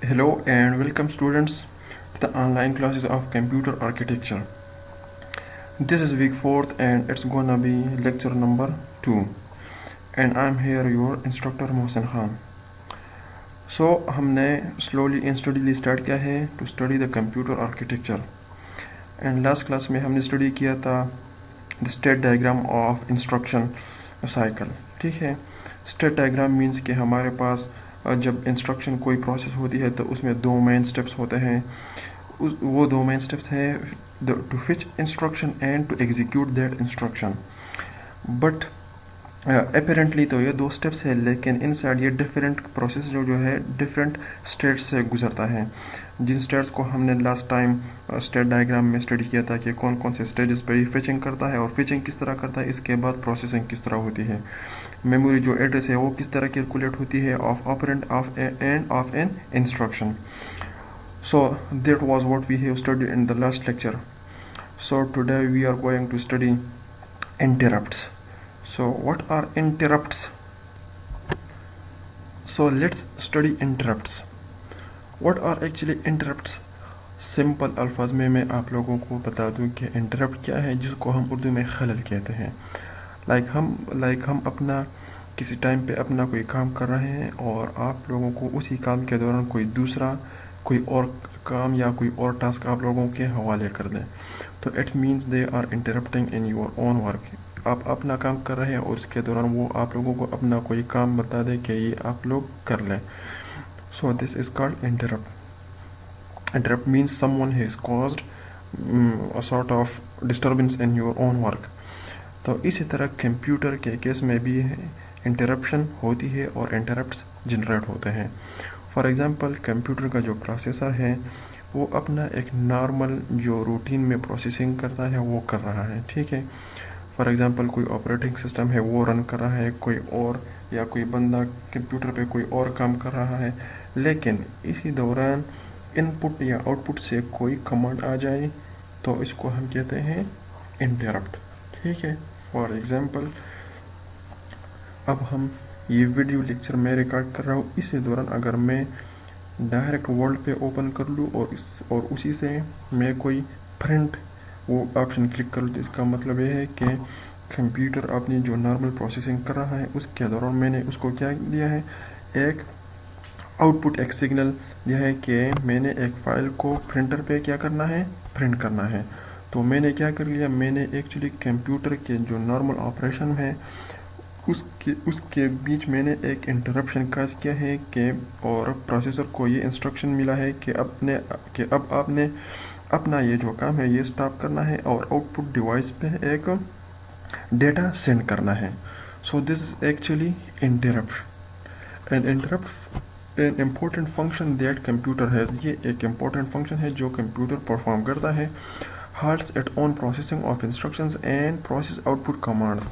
Hello and welcome students to the online classes of computer architecture. This is week 4th and it's gonna be lecture number 2 and I'm here your instructor Mohsen Khan. So हमने slowly and steadily start किया है to study the computer architecture and last class में हमने study किया था the state diagram of instruction cycle. ठीक है, state diagram means कि हमारे पास जब इंस्ट्रक्शन कोई प्रोसेस होती है तो उसमें दो मेन स्टेप्स होते हैं. वो दो मेन स्टेप्स हैं to fetch instruction and to execute that instruction. But apparently तो ये दो स्टेप्स है, लेकिन इनसाइड ये डिफरेंट प्रोसेस जो है डिफरेंट स्टेट्स से गुजरता है. जिन स्टेट्स को हमने लास्ट टाइम स्टेट डायग्राम में स्टडी किया था कि कौन कौन से स्टेजेस पे फिचिंग करता है और फिचिंग किस तरह करता है, इसके बाद प्रोसेसिंग किस तरह होती है, मेमोरी जो एड्रेस है वो किस तरह कैलकुलेट होती है of operand of end of an instruction. So that was what we have studied in the last lecture. So today we are going to study interrupts. So what are interrupts? So let's study interrupts. What are actually interrupts? Simple अल्फाज में मैं आप लोगों को बता दूं कि interrupt क्या है, जिसको हम उर्दू में खलल कहते हैं. हम अपना किसी टाइम पे अपना कोई काम कर रहे हैं और आप लोगों को उसी काम के दौरान कोई और काम या कोई और टास्क आप लोगों के हवाले कर दें, तो it means they are interrupting in your own work. आप अपना काम कर रहे हैं और उसके दौरान वो आप लोगों को अपना कोई काम बता दे कि ये आप लोग कर लें. So this is called interrupt. Interrupt means someone has caused a sort of disturbance in your own work. तो इसी तरह कंप्यूटर के केस में भी इंटरप्शन होती है और इंटरप्ट्स जनरेट होते हैं. फॉर एग्ज़ाम्पल कंप्यूटर का जो प्रोसेसर है वो अपना एक नॉर्मल जो रूटीन में प्रोसेसिंग करता है वो कर रहा है. ठीक है, फॉर एग्ज़ाम्पल कोई ऑपरेटिंग सिस्टम है वो रन कर रहा है, कोई और या कोई बंदा कंप्यूटर पे कोई और काम कर रहा है, लेकिन इसी दौरान इनपुट या आउटपुट से कोई कमांड आ जाए तो इसको हम कहते हैं इंटरप्ट. ठीक है, फॉर एग्ज़ाम्पल अब हम ये वीडियो लेक्चर मैं रिकॉर्ड कर रहा हूँ, इसी दौरान अगर मैं डायरेक्ट वर्ल्ड पे ओपन कर लूँ और उसी से मैं कोई प्रिंट वो ऑप्शन क्लिक कर लूँ, तो इसका मतलब ये है कि कंप्यूटर अपनी जो नॉर्मल प्रोसेसिंग कर रहा है उसके दौरान मैंने उसको क्या दिया है, एक आउटपुट, एक सिग्नल दिया है कि मैंने एक फ़ाइल को प्रिंटर पे क्या करना है, प्रिंट करना है. तो मैंने क्या कर लिया, मैंने एक्चुअली कंप्यूटर के जो नॉर्मल ऑपरेशन है उसके बीच मैंने एक इंटरप्शन काज किया है कि और प्रोसेसर को ये इंस्ट्रक्शन मिला है कि अब आपने अपना ये जो काम है ये स्टॉप करना है और आउटपुट डिवाइस पे एक डेटा सेंड करना है. So this is actually interrupt. And interrupt an important function that computer है. ये एक इम्पोर्टेंट फंक्शन है जो कंप्यूटर परफॉर्म करता है. halts at on processing of instructions and process output commands.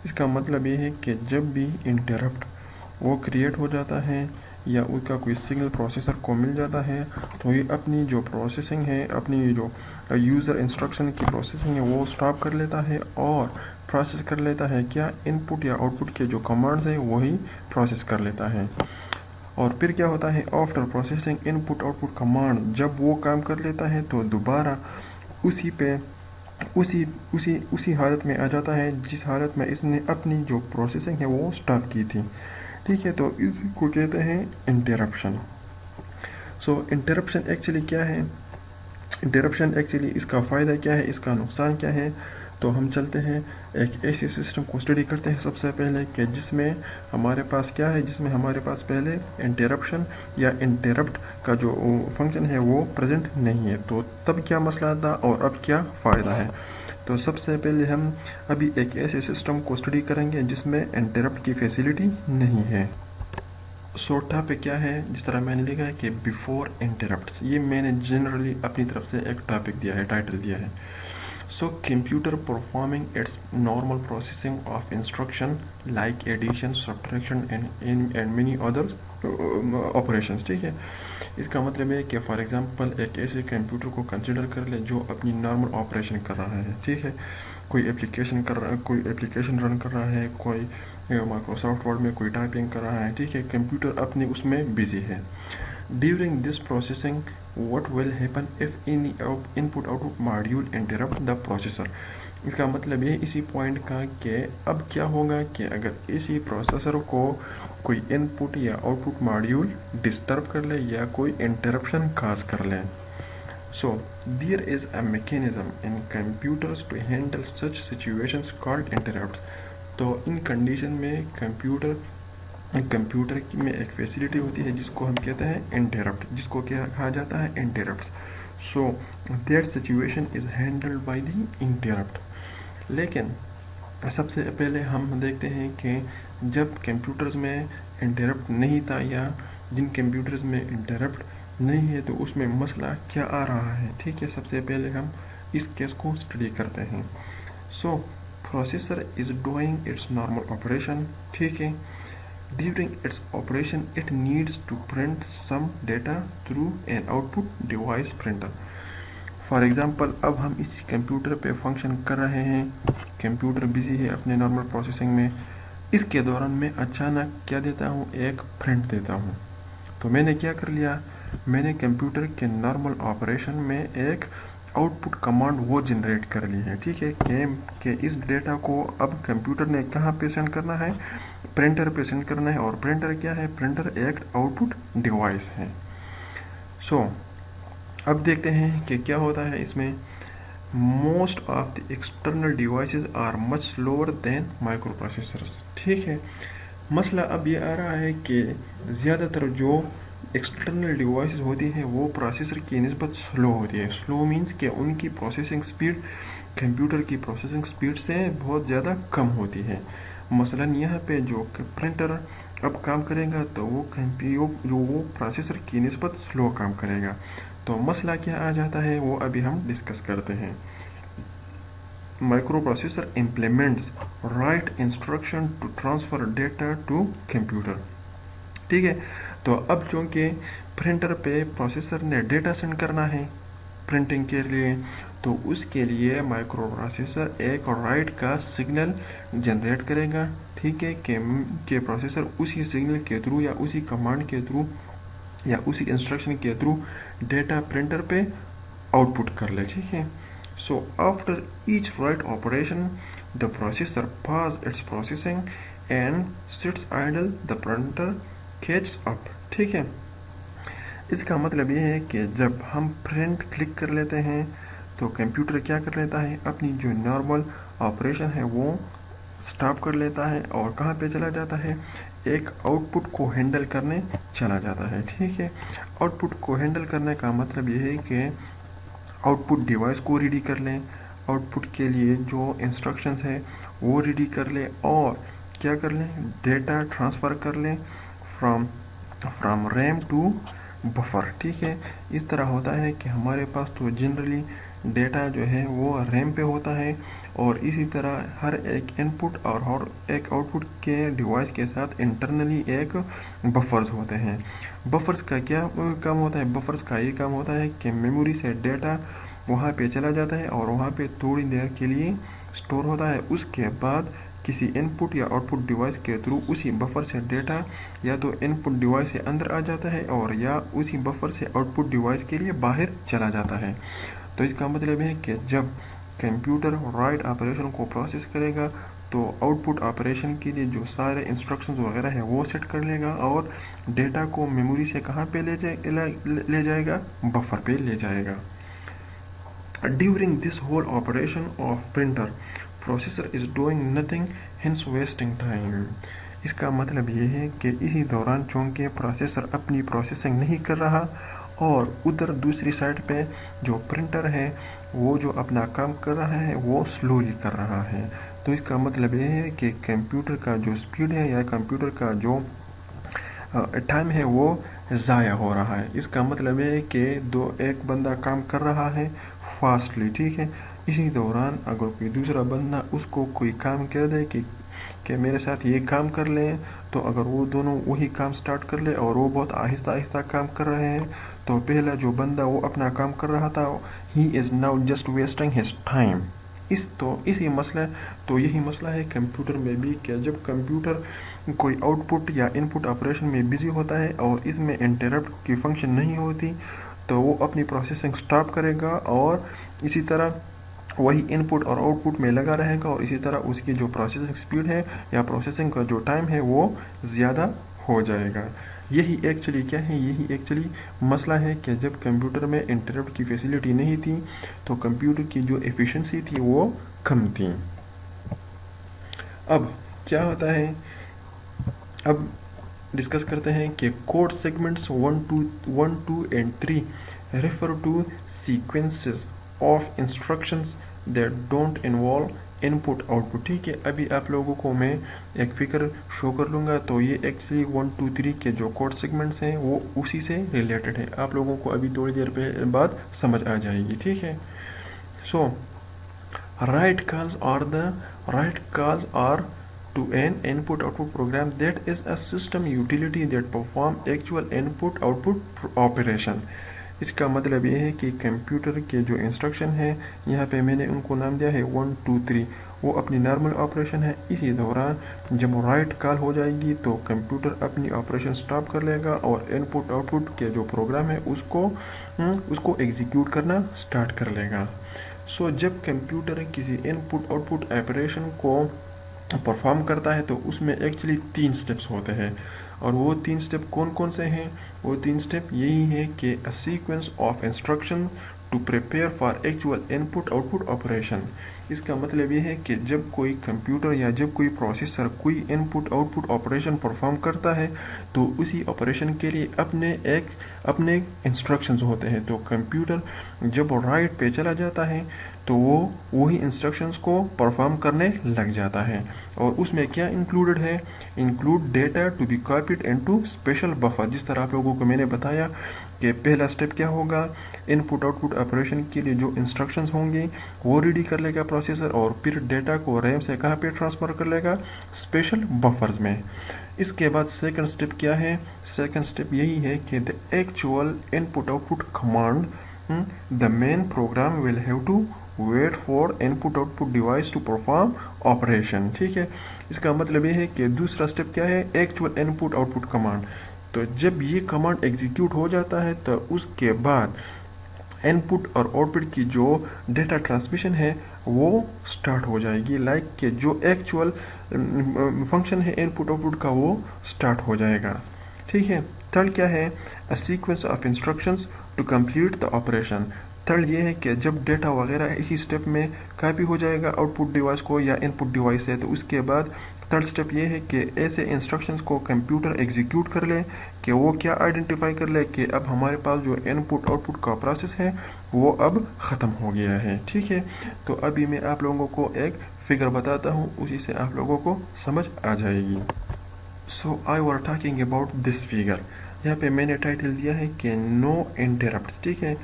इसका मतलब ये है कि जब भी इंटरप्ट वो क्रिएट हो जाता है या उसका कोई सिग्नल प्रोसेसर को मिल जाता है तो ये अपनी जो प्रोसेसिंग है, अपनी जो यूज़र इंस्ट्रक्शन की प्रोसेसिंग है वो स्टॉप कर लेता है और प्रोसेस कर लेता है क्या, इनपुट या आउटपुट के जो कमांड्स हैं वही प्रोसेस कर लेता है. और फिर क्या होता है, after processing input output command, जब वो काम कर लेता है तो दोबारा उसी हालत में आ जाता है जिस हालत में इसने अपनी जो प्रोसेसिंग है वो स्टॉप की थी. ठीक है, तो इसको कहते हैं इंटरप्शन. सो इंटरप्शन एक्चुअली क्या है, इंटरप्शन एक्चुअली इसका फ़ायदा क्या है, इसका नुकसान क्या है. तो हम चलते हैं एक ऐसे सिस्टम को स्टडी करते हैं सबसे पहले कि जिसमें हमारे पास क्या है, जिसमें हमारे पास पहले इंटरप्शन या इंटरप्ट का जो फंक्शन है वो प्रेजेंट नहीं है. तो तब क्या मसला था और अब क्या फ़ायदा है. तो सबसे पहले हम अभी एक ऐसे सिस्टम को स्टडी करेंगे जिसमें इंटरप्ट की फैसिलिटी नहीं है. सो टॉपिक क्या है, जिस तरह मैंने लिखा है कि बिफोर इंटरप्ट्स, ये मैंने जनरली अपनी तरफ से एक टॉपिक दिया है, टाइटल दिया है. So computer performing its normal processing of instruction like addition, subtraction and many other operations. ठीक है, इसका मतलब है कि फॉर एग्जांपल एक ऐसे कंप्यूटर को कंसिडर कर ले जो अपनी नॉर्मल ऑपरेशन कर रहा है. ठीक है, कोई एप्लीकेशन रन कर रहा है, कोई माइक्रोसॉफ्ट वर्ड में कोई टाइपिंग कर रहा है. ठीक है, कंप्यूटर अपनी उसमें बिजी है. During this processing, what will happen if any input-output module interrupt the processor? इसका मतलब ये इसी पॉइंट का कि अब क्या होगा कि अगर इसी प्रोसेसर को कोई इनपुट या आउटपुट मॉड्यूल डिस्टर्ब कर ले या कोई इंटरप्शन काज कर ले. So, there is a mechanism in computers to handle such situations called interrupts. तो इन कंडीशन में कंप्यूटर में एक फैसिलिटी होती है जिसको हम कहते हैं इंटरप्ट, जिसको क्या कहा जाता है interrupts. So that situation is handled by the interrupt. लेकिन सबसे पहले हम देखते हैं कि जब कंप्यूटर्स में इंटरप्ट नहीं था या जिन कंप्यूटर्स में इंटरप्ट नहीं है तो उसमें मसला क्या आ रहा है. ठीक है, सबसे पहले हम इस केस को स्टडी करते हैं. So processor is doing its normal operation. ठीक है, during its operation it needs to print some data through an output device printer. For example अब हम इस कंप्यूटर पे फंक्शन कर रहे हैं, कंप्यूटर बिजी है अपने नॉर्मल प्रोसेसिंग में. इसके दौरान मैं अचानक क्या देता हूँ, एक प्रिंट देता हूँ. तो मैंने क्या कर लिया, मैंने कंप्यूटर के नॉर्मल ऑपरेशन में एक आउटपुट कमांड वो जनरेट कर ली है. ठीक है, कि इस डेटा को अब कंप्यूटर ने कहाँ पे सेंड करना है, प्रिंटर पे सेंड करना है. और प्रिंटर क्या है, प्रिंटर एक आउटपुट डिवाइस है. सो अब देखते हैं कि क्या होता है इसमें. Most of the external devices are much slower than microprocessors. ठीक है, मसला अब ये आ रहा है कि ज़्यादातर जो एक्सटर्नल डिवाइसेस होती हैं वो प्रोसेसर की निस्बत स्लो होती है. स्लो मीन्स कि उनकी प्रोसेसिंग स्पीड कंप्यूटर की प्रोसेसिंग स्पीड से बहुत ज़्यादा कम होती है. मसलन यहाँ पे जो प्रिंटर अब काम करेगा तो वो प्रोसेसर की निस्बत स्लो काम करेगा. तो मसला क्या आ जाता है वो अभी हम डिस्कस करते हैं. Microprocessor implements write instruction to transfer data to computer. ठीक है, तो अब चूँकि प्रिंटर पे प्रोसेसर ने डेटा सेंड करना है प्रिंटिंग के लिए, तो उसके लिए माइक्रो प्रोसेसर एक राइट का सिग्नल जनरेट करेगा. ठीक है, कि प्रोसेसर उसी सिग्नल के थ्रू या उसी कमांड के थ्रू या उसी इंस्ट्रक्शन के थ्रू डेटा प्रिंटर पे आउटपुट कर ले. ठीक है, so after each write operation the processor pause its processing and sits idle, the printer catches up. ठीक है, इसका मतलब ये है कि जब हम प्रिंट क्लिक कर लेते हैं तो कंप्यूटर क्या कर लेता है, अपनी जो नॉर्मल ऑपरेशन है वो स्टॉप कर लेता है और कहाँ पे चला जाता है, एक आउटपुट को हैंडल करने चला जाता है. ठीक है, आउटपुट को हैंडल करने का मतलब ये है कि आउटपुट डिवाइस को रेडी कर लें, आउटपुट के लिए जो इंस्ट्रक्शंस है वो रेडी कर लें और क्या कर लें, डेटा ट्रांसफ़र कर लें फ्रॉम रैम टू बफर. ठीक है, इस तरह होता है कि हमारे पास तो जनरली डेटा जो है वो रैम पे होता है और इसी तरह हर एक इनपुट और हर एक आउटपुट के डिवाइस के साथ इंटरनली एक बफर्स होते हैं. बफर्स का क्या काम होता है, बफर्स का ये काम होता है कि मेमोरी से डेटा वहाँ पे चला जाता है और वहाँ पे थोड़ी देर के लिए स्टोर होता है. उसके बाद किसी इनपुट या आउटपुट डिवाइस के थ्रू उसी बफर से डेटा या तो इनपुट डिवाइस से अंदर आ जाता है और या उसी बफर से आउटपुट डिवाइस के लिए बाहर चला जाता है. तो इसका मतलब है कि जब कंप्यूटर राइट ऑपरेशन को प्रोसेस करेगा तो आउटपुट ऑपरेशन के लिए जो सारे इंस्ट्रक्शंस वगैरह है वो सेट कर लेगा और डेटा को मेमोरी से कहाँ पे ले जाएगा, बफर पे ले जाएगा. During this whole operation of printer processor is doing nothing hence wasting time. इसका मतलब ये है कि इसी दौरान चूँकि प्रोसेसर अपनी प्रोसेसिंग नहीं कर रहा और उधर दूसरी साइड पे जो प्रिंटर है वो जो अपना काम कर रहा है वो स्लोली कर रहा है. तो इसका मतलब ये है कि कंप्यूटर का जो स्पीड है या कंप्यूटर का जो टाइम है वो ज़ाया हो रहा है. इसका मतलब ये है कि एक बंदा काम कर रहा है फास्टली. ठीक है, इसी दौरान अगर कोई दूसरा बंदा उसको कोई काम कह दे कि मेरे साथ ये काम कर लें, तो अगर वो दोनों वही काम स्टार्ट कर ले और वो बहुत आहिस्ता आहिस्ता काम कर रहे हैं तो पहला जो बंदा वो अपना काम कर रहा था he is now just wasting his time یہی مسئلہ ہے کمپیوٹر میں بھی کہ جب کمپیوٹر کوئی آؤٹ پٹ یا ان پٹ آپریشن میں بزی ہوتا ہے اور اس میں انٹرپٹ کی فنکشن نہیں ہوتی تو وہ اپنی پروسیسنگ سٹاپ کرے گا اور اسی طرح وہی ان پٹ اور آؤٹ پٹ میں لگا رہے گا اور اسی طرح اس کی جو پروسیسنگ سپیڈ ہے یا پروسیسنگ کا جو ٹائم ہے وہ زیادہ ہو جائے گا. یہی ایکچولی مسئلہ ہے کہ جب کمپیوٹر میں انٹرپٹ کی فیسلٹی نہیں تھی تو کمپیوٹر کی جو ایفیشنسی تھی وہ کم تھی. اب کیا ہوتا ہے، اب ڈسکس کرتے ہیں کہ code segments 1, 2 and 3 refer to sequences of instructions that don't involve input output. ٹھیک ہے، ابھی آپ لوگوں کو میں ایک فگر شو کر لوں گا تو یہ ایکچولی 1, 2, 3 کے جو کوڈ سیگمنٹس ہیں وہ اسی سے ریلیٹڈ ہے. آپ لوگوں کو ابھی تھوڑی دیر بعد سمجھ آ جائے گی. ٹھیک ہے، so write calls are to an input-output program that is a system utility that perform actual input-output operation. اس کا مطلب یہ ہے کہ کمپیوٹر کے جو انسٹرکشن ہیں یہاں پہ میں نے ان کو نام دیا ہے 1, 2, 3، وہ اپنی نارمل آپریشن ہے. اسی دوران جب رائٹ کال ہو جائے گی تو کمپیوٹر اپنی آپریشن سٹاپ کر لے گا اور ان پٹ آؤٹ پٹ کے جو پروگرام ہے اس کو ایگزیکیوٹ کرنا سٹارٹ کر لے گا. سو جب کمپیوٹر کسی ان پٹ آؤٹ پٹ آپریشن کو پرفارم کرتا ہے تو اس میں ایکچولی 3 سٹیپس ہوتے ہیں، اور وہ 3 سٹیپ کون سے ہیں؟ وہ 3 سٹیپ یہی ہے کہ a sequence of instruction to prepare for actual input output operation. اس کا مطلب یہ ہے کہ جب کوئی کمپیوٹر یا جب کوئی پروسیسر کوئی input output operation perform کرتا ہے تو اسی آپریشن کے لیے اپنے انسٹرکشنز ہوتے ہیں. تو کمپیوٹر جب رائٹ پہ چلا جاتا ہے تو وہ وہی انسٹرکشنز کو پرفارم کرنے لگ جاتا ہے، اور اس میں کیا انکلوڈڈ ہے؟ Include data to be copied into special buffer. جس طرح آپ لوگوں کو میں نے بتایا کہ پہلا سٹیپ کیا ہوگا، ان پٹ آؤٹ پٹ آپریشن کے لیے جو انسٹرکشنز ہوں گے وہ ریڈی کر لے گا پروسیسر، اور پھر ڈیٹا کو ریم سے کہاں پہ ٹرانسفر کر لے گا؟ اسپیشل بفرز میں. اس کے بعد سیکنڈ سٹیپ کیا ہے؟ سیکنڈ سٹیپ یہی ہے کہ the actual input output command the main program will have to wait for input output device to perform operation. ٹھیک ہے، اس کا مطلب یہ ہے کہ دوسرا سٹیپ کیا ہے؟ Actual input output command. تو جب یہ کمانڈ ایگزیکیوٹ ہو جاتا ہے تو اس کے بعد ان پٹ اور آؤٹ پٹ کی جو ڈیٹا ٹرانسمیشن ہے وہ سٹارٹ ہو جائے گی. لائک کہ جو ایکچوئل فنکشن ہے ان پٹ آؤٹ پٹ کا وہ سٹارٹ ہو جائے گا. ٹھیک ہے، تھرڈ کیا ہے؟ A sequence of instructions to complete the operation. Third یہ ہے کہ جب ڈیٹا وغیرہ اسی سٹیپ میں کاپی ہو جائے گا آؤٹ پٹ ڈیوائس کو یا ان پٹ ڈیوائس سے، تو اس کے بعد تھرڈ سٹیپ یہ ہے کہ ایسے انسٹرکشنز کو کمپیوٹر ایگزیکیوٹ کر لے کہ وہ کیا آئیڈینٹیفائی کر لے کہ اب ہمارے پاس جو ان پٹ آؤٹ پٹ کا پروسیس ہے وہ اب ختم ہو گیا ہے. ٹھیک ہے، تو ابھی میں آپ لوگوں کو ایک فگر بتاتا ہوں، اسی سے آپ لوگوں کو سمجھ آ جائے گی. So I were talking about this figure. یہاں پہ میں نے ٹائٹل دیا ہے کہ نو انٹرپٹس. ٹھیک ہے،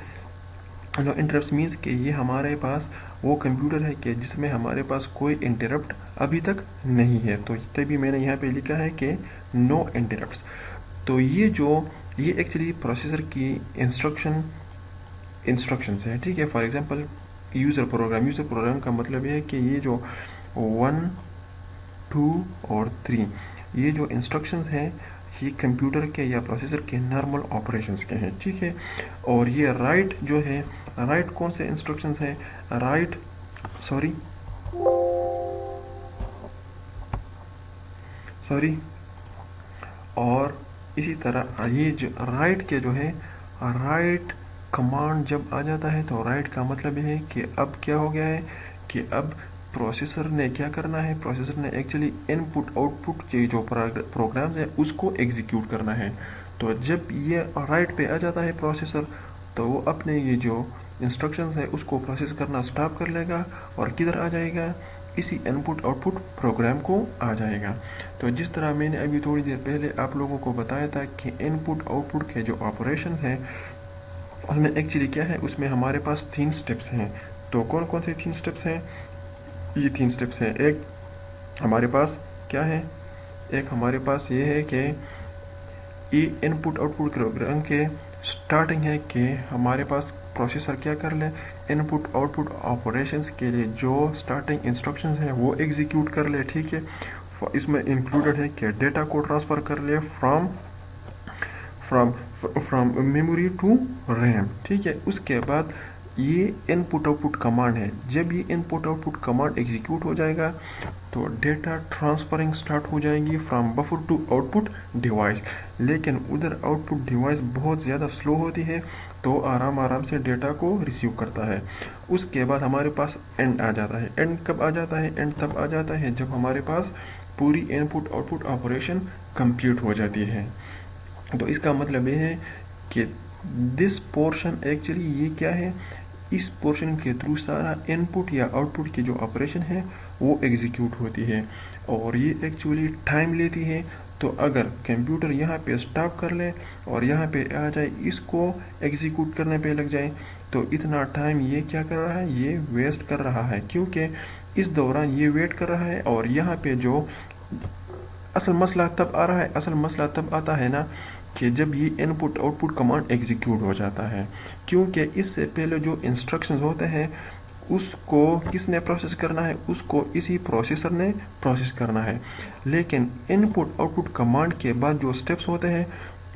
نو انٹرپٹس مینس کہ یہ ہمارے پاس وہ کمپیوٹر ہے کہ جس میں ہمارے پاس کوئی انٹرپٹ ابھی تک نہیں ہے، تو تبھی میں نے یہاں پہ لکھا ہے کہ نو انٹرپٹس. تو یہ ایکچولی پروسیسر کی انسٹرکشنز ہیں. ٹھیک ہے، فار ایگزامپل یوزر پروگرام کا مطلب یہ ہے کہ یہ جو 1, 2 اور 3 یہ جو انسٹرکشنز ہیں یہ کمپیوٹر کے یا پروسیسر کے نارمل آپریشنز کے ہیں. ٹھیک ہے، اور یہ رائٹ جو ہے، رائٹ کون سے انسٹرکشنز ہیں؟ رائٹ سوری اور اسی طرح یہ جو رائٹ کے جو ہے، رائٹ کمانڈ جب آ جاتا ہے تو رائٹ کا مطلب یہ ہے کہ اب کیا ہو گیا ہے کہ اب پروسیسر نے کیا کرنا ہے، پروسیسر نے ایکچولی ان پٹ آؤٹ پٹ کے جو پروگرامز ہیں اس کو ایگزیکیوٹ کرنا ہے. تو جب یہ رائٹ پہ آ جاتا ہے پروسیسر تو وہ اپنے یہ جو انسٹرکشنز ہے اس کو پروسیس کرنا سٹاپ کر لے گا اور کدھر آ جائے گا؟ اسی ان پٹ آؤٹ پٹ پروگرام کو آ جائے گا. تو جس طرح میں نے ابھی تھوڑی دیر پہلے آپ لوگوں کو بتایا تھا کہ ان پٹ آؤٹ پٹ کے جو آپریشنز ہیں اس میں ایکچولی کیا ہے، اس میں ہمارے پاس 3 سٹیپس ہیں. تو کون سے 3 سٹیپس ہیں؟ یہ 3 سٹیپس ہیں. ایک ہمارے پاس کیا ہے؟ ایک ہمارے پاس یہ ہے کہ یہ input out put programme کے سٹارٹنگ ہے کہ ہمارے پاس پروسیسر کیا کر لے, انپٹ آؤٹ پٹ آپریشنس کے لیے جو اسٹارٹنگ انسٹرکشنز ہیں وہ ایگزیکیوٹ کر لے. ٹھیک ہے, اس میں انکلوڈیڈ ہے کہ ڈیٹا کو ٹرانسفر کر لے فرام میموری ٹو ریم. ٹھیک ہے, اس کے بعد یہ input output command ہے. جب یہ input output command execute ہو جائے گا تو ڈیٹا ٹرانسفرنگ سٹارٹ ہو جائے گی from buffer to output device. لیکن ادھر آؤٹ پٹ ڈیوائس بہت زیادہ سلو ہوتی ہے تو آرام سے ڈیٹا کو ریسیو کرتا ہے. اس کے بعد ہمارے پاس اینڈ آ جاتا ہے. اینڈ کب آ جاتا ہے؟ اینڈ تب آ جاتا ہے جب ہمارے پاس پوری input output operation complete ہو جاتی ہے. تو اس کا مطلب یہ ہے کہ دس پورشن ایکچولی یہ کیا ہے, اس پورشن کے تھرو سارا ان پٹ یا آؤٹ پٹ کی جو آپریشن ہے وہ ایگزیکیوٹ ہوتی ہے, اور یہ ایکچولی ٹائم لیتی ہے. تو اگر کمپیوٹر یہاں پہ اسٹاپ کر لے اور یہاں پہ آ جائے, اس کو ایگزیکیوٹ کرنے پہ لگ جائے, تو اتنا ٹائم یہ کیا کر رہا ہے, یہ ویسٹ کر رہا ہے, کیونکہ اس دوران یہ ویٹ کر رہا ہے. اور یہاں پہ جو اصل مسئلہ تب آ رہا ہے, اصل مسئلہ تب آتا ہے نا کہ جب یہ input output command execute ہو جاتا ہے, کیونکہ اس سے پہلے جو انسٹرکشنز ہوتے ہیں اس کو کس نے پروسیس کرنا ہے, اس کو اسی پروسیسر نے پروسیس کرنا ہے. لیکن ان پٹ آؤٹ پٹ کمانڈ کے بعد جو سٹیپس ہوتے ہیں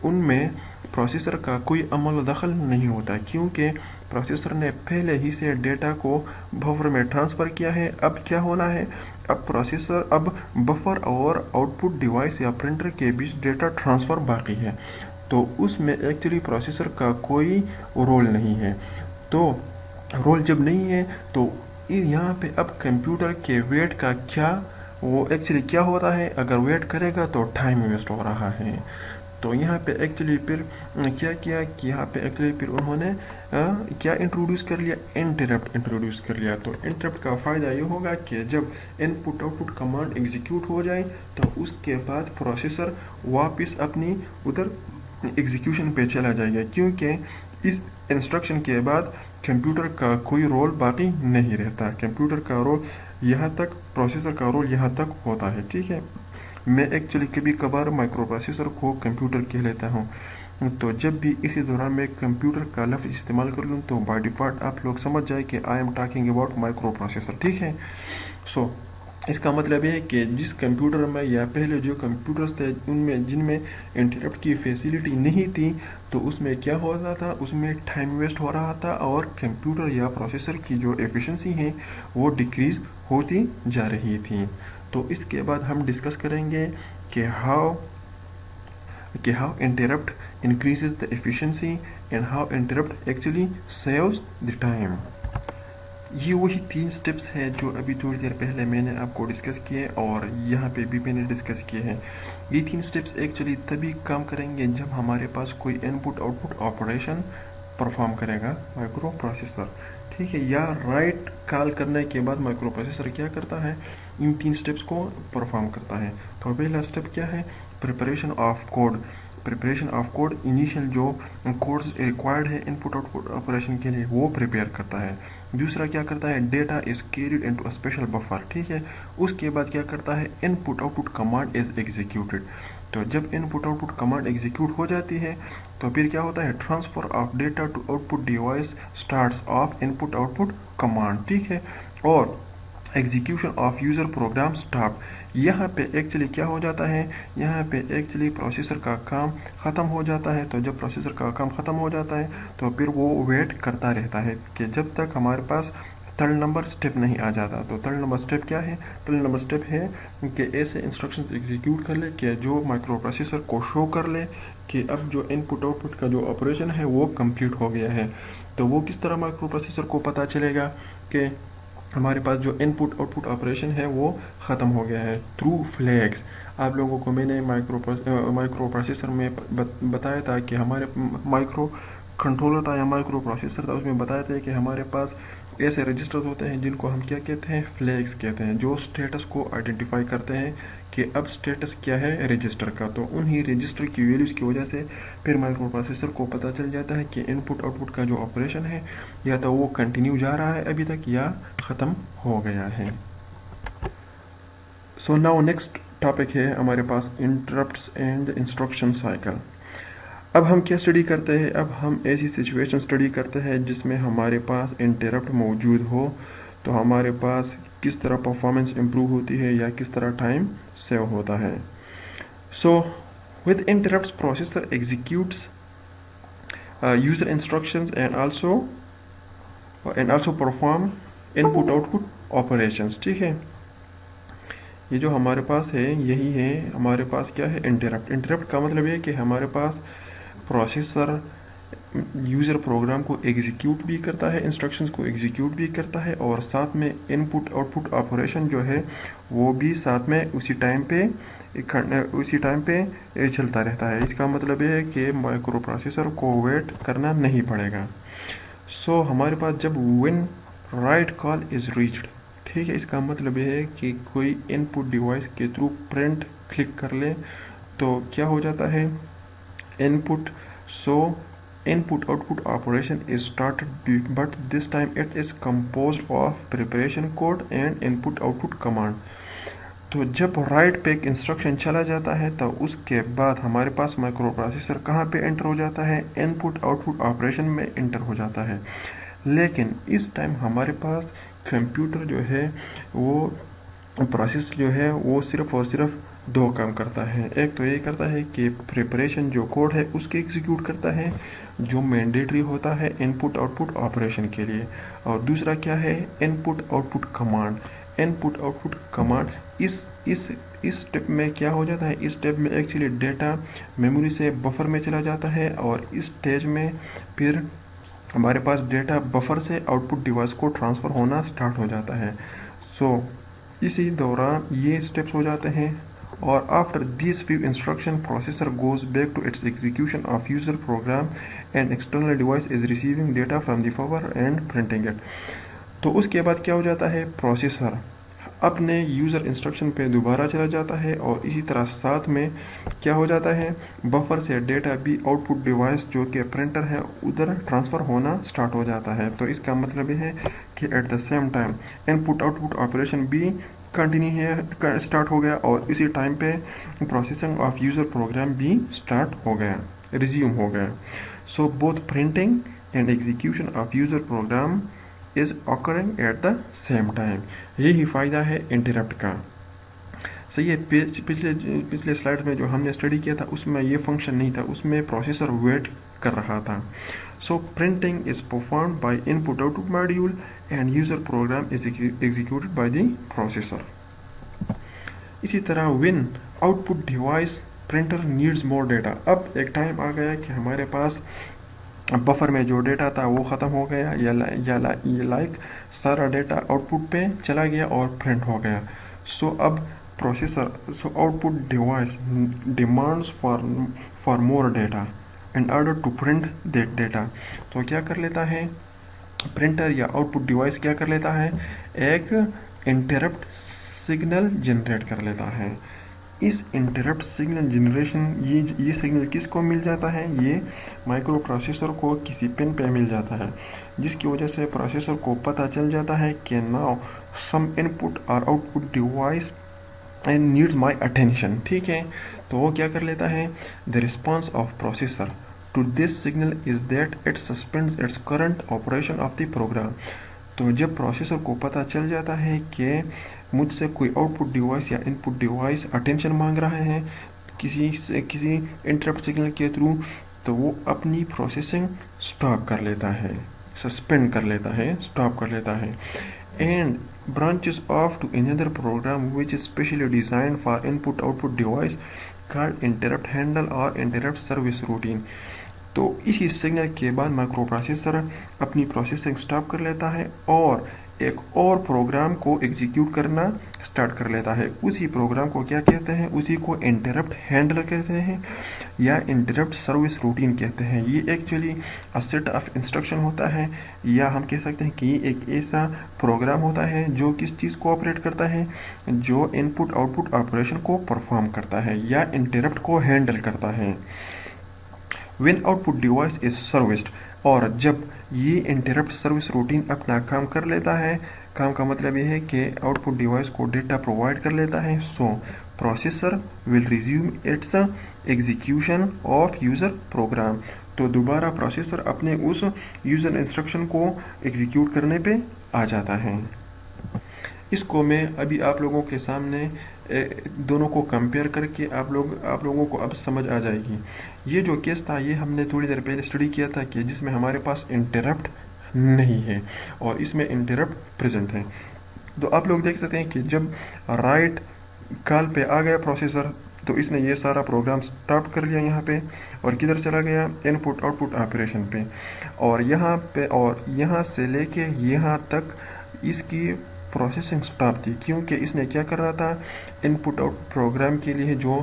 ان میں پروسیسر کا کوئی عمل و دخل نہیں ہوتا, کیونکہ پروسیسر نے پہلے ہی سے ڈیٹا کو بفر میں ٹرانسفر کیا ہے. اب کیا ہونا ہے, اب بفر اور آؤٹ پٹ ڈیوائس یا پرنٹر کے بیچ ڈیٹا ٹرانسفر باقی ہے, تو اس میں ایکچولی پروسیسر کا کوئی رول نہیں ہے. تو رول جب نہیں ہے تو یہاں پہ اب کمپیوٹر کے ویٹ کا کیا, وہ ایکچولی کیا ہوتا ہے, اگر ویٹ کرے گا تو ٹائم ویسٹ ہو رہا ہے. تو یہاں پہ ایکچولی پھر کیا کیا کہ یہاں پہ ایکچولی پھر انہوں نے کیا انٹروڈیوس کر لیا, انٹرپٹ انٹروڈیوس کر لیا. تو انٹرپٹ کا فائدہ یہ ہوگا کہ جب input output command execute ہو جائے تو اس کے بعد پروسیسر واپس اپنی ادھر ایگزیکیوشن پہ چلا جائے گا, کیونکہ اس انسٹرکشن کے بعد کمپیوٹر کا کوئی رول باقی نہیں رہتا. کمپیوٹر کا رول یہاں تک, پروسیسر کا رول یہاں تک ہوتا ہے. ٹھیک ہے, میں ایکچولی کبھی کبھار مائکرو پروسیسر کو کمپیوٹر کہہ لیتا ہوں, تو جب بھی اسی دوران میں کمپیوٹر کا لفظ استعمال کر لوں تو بائی ڈیفالٹ آپ لوگ سمجھ جائے کہ I am talking about micro processor. ٹھیک ہے, سو اس کا مطلب یہ ہے کہ جس کمپیوٹر میں یا پہلے جو کمپیوٹرز تھے ان میں جن میں انٹرپٹ کی فیسیلٹی نہیں تھی, تو اس میں کیا ہوتا تھا, اس میں ٹائم ویسٹ ہو رہا تھا اور کمپیوٹر یا پروسیسر کی جو ایفیشنسی ہیں وہ ڈیکریز ہوتی جا رہی تھی. تو اس کے بعد ہم ڈسکس کریں گے کہ how interrupt increases the efficiency and how interrupt actually saves the time. یہ وہی 3 سٹیپس ہیں جو ابھی تھوڑی دیر پہلے میں نے آپ کو ڈسکس کیے اور یہاں پہ بھی میں نے ڈسکس کیے ہیں. یہ 3 سٹیپس ایکچولی تبھی کام کریں گے جب ہمارے پاس کوئی input output operation perform کرے گا مائکرو پروسیسر. ٹھیک ہے, یا رائٹ کال کرنے کے بعد مائکرو پروسیسر کیا کرتا ہے, ان 3 سٹیپس کو پرفارم کرتا ہے. تو پہلا سٹیپ کیا ہے, preparation of code. Preparation of code initial جو کوڈز ریکوائرڈ ہے input output operation کے لیے وہ پریپیئر کرتا ہے. دوسرا کیا کرتا ہے, data is carried into a special buffer. ٹھیک ہے, اس کے بعد کیا کرتا ہے, input output command is executed. تو جب input output command execute ہو جاتی ہے تو پھر کیا ہوتا ہے, transfer of data to output device starts of input output command. ٹھیک ہے, اور execution of user program stop. یہاں پہ ایکچولی کیا ہو جاتا ہے, یہاں پہ ایکچولی پروسیسر کا کام ختم ہو جاتا ہے. تو جب پروسیسر کا کام ختم ہو جاتا ہے تو پھر وہ ویٹ کرتا رہتا ہے کہ جب تک ہمارے پاس تھرڈ نمبر سٹیپ نہیں آ جاتا. تو تھرڈ نمبر سٹیپ کیا ہے, تھرڈ نمبر سٹیپ ہے کہ ایسے انسٹرکشنز ایگزیکیوٹ کر لے کہ جو مائکرو پروسیسر کو شو کر لے کہ اب جو ان پٹ آؤٹ پٹ کا جو آپریشن ہے وہ کمپلیٹ ہو گیا ہے. تو وہ کس طرح مائکرو پروسیسر کو پتہ چلے گا کہ ہمارے پاس جو ان پٹ آؤٹ پٹ آپریشن ہے وہ ختم ہو گیا ہے, تھرو فلیگس. آپ لوگوں کو میں نے مائکرو پروسیسر میں بتایا تھا کہ ہمارے مائکرو کنٹرولر تھا یا مائکرو پروسیسر تھا, اس میں بتایا تھا کہ ہمارے پاس ایسے رجسٹرز ہوتے ہیں جن کو ہم کیا کہتے ہیں, فلیگس کہتے ہیں, جو اسٹیٹس کو آئیڈینٹیفائی کرتے ہیں کہ اب اسٹیٹس کیا ہے رجسٹر کا. تو انہی رجسٹر کی ویلیوز کی وجہ سے پھر مائکرو پروسیسر کو پتہ چل جاتا ہے کہ ان پٹ آؤٹ پٹ کا جو آپریشن ہے یا تو وہ کنٹینیو جا رہا ہے ابھی تک یا ختم ہو گیا ہے. سو ناؤ نیکسٹ ٹاپک ہے ہمارے پاس انٹرپٹس اینڈ انسٹرکشن سائیکل. اب ہم کیا اسٹڈی کرتے ہیں؟ اب ہم ایسی سچویشن اسٹڈی کرتے ہیں جس میں ہمارے پاس انٹرپٹ موجود ہو، تو ہمارے پاس کس طرح پرفارمنس امپروو ہوتی ہے یا کس طرح ٹائم سیو ہوتا ہے. سو with interrupts processor executes user instructions and also perform input output operations. ٹھیک ہے، یہ جو ہمارے پاس ہے یہی ہے ہمارے پاس کیا ہے؟ انٹرپٹ کا مطلب یہ کہ ہمارے پاس پروسیسر یوزر پروگرام کو ایگزیکیوٹ بھی کرتا ہے، انسٹرکشنز کو ایگزیکیوٹ بھی کرتا ہے، اور ساتھ میں ان پٹ آؤٹ پٹ آپریشن جو ہے وہ بھی ساتھ میں اسی ٹائم پہ چلتا رہتا ہے. اس کا مطلب یہ ہے کہ مائکرو پروسیسر کو ویٹ کرنا نہیں پڑے گا. سو ہمارے پاس جب when right call is reached, ٹھیک ہے، اس کا مطلب یہ ہے کہ کوئی ان پٹ ڈیوائس کے تھرو پرنٹ کلک کر لے تو کیا ہو جاتا ہے؟ ان پٹ. سو input output operation is started, but this time it is composed of preparation code and input output command. تو جب رائٹ پہ ایک انسٹرکشن چلا جاتا ہے تو اس کے بعد ہمارے پاس مائکرو پروسیسر کہاں پہ انٹر ہو جاتا ہے؟ Input output operation میں انٹر ہو جاتا ہے. لیکن اس ٹائم ہمارے پاس کمپیوٹر جو ہے وہ پروسیس جو ہے وہ صرف اور صرف دو کام کرتا ہے. ایک تو یہ کرتا ہے کہ پریپریشن جو کوڈ ہے اس کے ایگزیکیوٹ کرتا ہے جو مینڈیٹری ہوتا ہے input output operation کے لیے، اور دوسرا کیا ہے؟ Input output command. ان پٹ آؤٹ پٹ کمانڈ اس اسٹیپ میں کیا ہو جاتا ہے؟ اس اسٹیپ میں ایکچولی ڈیٹا میموری سے بفر میں چلا جاتا ہے، اور اس اسٹیج میں پھر ہمارے پاس ڈیٹا بفر سے آؤٹ پٹ ڈیوائس کو ٹرانسفر ہونا سٹارٹ ہو جاتا ہے. سو اسی دوران یہ اسٹیپس ہو جاتے ہیں، اور after these few instruction processor goes back to its execution of user program and external device is receiving data from the power and printing it. تو اس کے بعد کیا ہو جاتا ہے؟ پروسیسر اپنے یوزر انسٹرکشن پہ دوبارہ چلا جاتا ہے، اور اسی طرح ساتھ میں کیا ہو جاتا ہے؟ بفر سے ڈیٹا بھی آؤٹ پٹ ڈیوائس جو کہ پرنٹر ہے ادھر ٹرانسفر ہونا سٹارٹ ہو جاتا ہے. تو اس کا مطلب یہ ہے کہ at the same time input output operation بھی کنٹینیو ہے اسٹارٹ ہو گیا، اور اسی ٹائم پہ پروسیسنگ آف یوزر پروگرام بھی اسٹارٹ ہو گیا، ریزیوم ہو گیا. So both printing and execution of user program is occurring at the same time. یہی فائدہ ہے انٹرپٹ کا. صحیح ہے، پچھلے سلائڈ میں جو ہم نے اسٹڈی کیا تھا اس میں یہ فنکشن نہیں تھا، اس میں پروسیسر ویٹ کر رہا تھا. So printing is performed by input output module and user program is executed by the processor. اسی طرح when output device printer needs more data. اب ایک ٹائم آ گیا کہ ہمارے پاس بفر میں جو ڈیٹا تھا وہ ختم ہو گیا، یا لائک سارا ڈیٹا آؤٹ پٹ پہ چلا گیا اور پرنٹ ہو گیا. سو اب processor output device demands for more data in order to print that data. تو کیا کر لیتا ہے پرنٹر یا آؤٹ پٹ ڈیوائس؟ کیا کر لیتا ہے؟ ایک انٹرپٹ سگنل جنریٹ کر لیتا ہے. اس انٹرپٹ سگنل جنریشن یہ سگنل کس کو مل جاتا ہے؟ یہ مائکرو پروسیسر کو کسی پن پہ مل جاتا ہے، جس کی وجہ سے پروسیسر کو پتہ چل جاتا ہے کہ ناؤ سم ان پٹ اور output device and needs my attention. ٹھیک ہے، تو وہ کیا کر لیتا ہے؟ The response of processor to this signal is that it suspends its current operation of the program. تو جب پروسیسر کو پتہ چل جاتا ہے کہ مجھ سے کوئی آؤٹ پٹ ڈیوائس یا ان پٹ ڈیوائس اٹینشن مانگ رہا ہے کسی انٹرپٹ سگنل کے تھرو، تو وہ اپنی پروسیسنگ سٹاپ کر لیتا ہے، سسپینڈ کر لیتا ہے، سٹاپ کر لیتا ہے. And branches off to another program which is specially designed for input output device called interrupt handle or interrupt service routine. تو اسی سگنل کے بعد مائکرو پروسیسر اپنی پروسیسنگ سٹاپ کر لیتا ہے اور ایک اور پروگرام کو ایگزیکیوٹ کرنا سٹارٹ کر لیتا ہے. اسی پروگرام کو کیا کہتے ہیں؟ اسی کو انٹرپٹ ہینڈلر کہتے ہیں یا انٹرپٹ سروس روٹین کہتے ہیں. یہ ایکچولی سیٹ آف انسٹرکشن ہوتا ہے، یا ہم کہہ سکتے ہیں کہ یہ ایک ایسا پروگرام ہوتا ہے جو کس چیز کو آپریٹ کرتا ہے؟ جو ان پٹ آؤٹ پٹ آپریشن کو پرفارم کرتا ہے یا انٹرپٹ کو ہینڈل کرتا ہے. when output device is serviced، اور جب یہ انٹرپٹ سروس روٹین اپنا کام کر لیتا ہے، کام کا مطلب یہ ہے کہ آؤٹ پٹ ڈیوائس کو ڈیٹا پرووائڈ کر لیتا ہے. سو processor will resume its execution of user program. तो दोबारा प्रोसेसर अपने उस यूज़र इंस्ट्रक्शन को एग्जीक्यूट करने पे आ जाता है. इसको मैं अभी आप लोगों के सामने दोनों को कंपेयर करके आप लोगों को अब समझ आ जाएगी. ये जो केस था ये हमने थोड़ी देर पहले स्टडी किया था कि जिसमें हमारे पास इंटरप्ट नहीं है और इसमें इंटरप्ट प्रेजेंट है. तो आप लोग देख सकते हैं कि जब राइट कॉल पे आ गया प्रोसेसर तो इसने ये सारा प्रोग्राम स्टार्ट कर लिया यहाँ पे और किधर चला गया इनपुट आउटपुट ऑपरेशन पे और यहाँ से लेके यहाँ तक इसकी प्रोसेसिंग स्टॉप थी क्योंकि इसने क्या कर रहा था इनपुट आउटपुट प्रोग्राम के लिए जो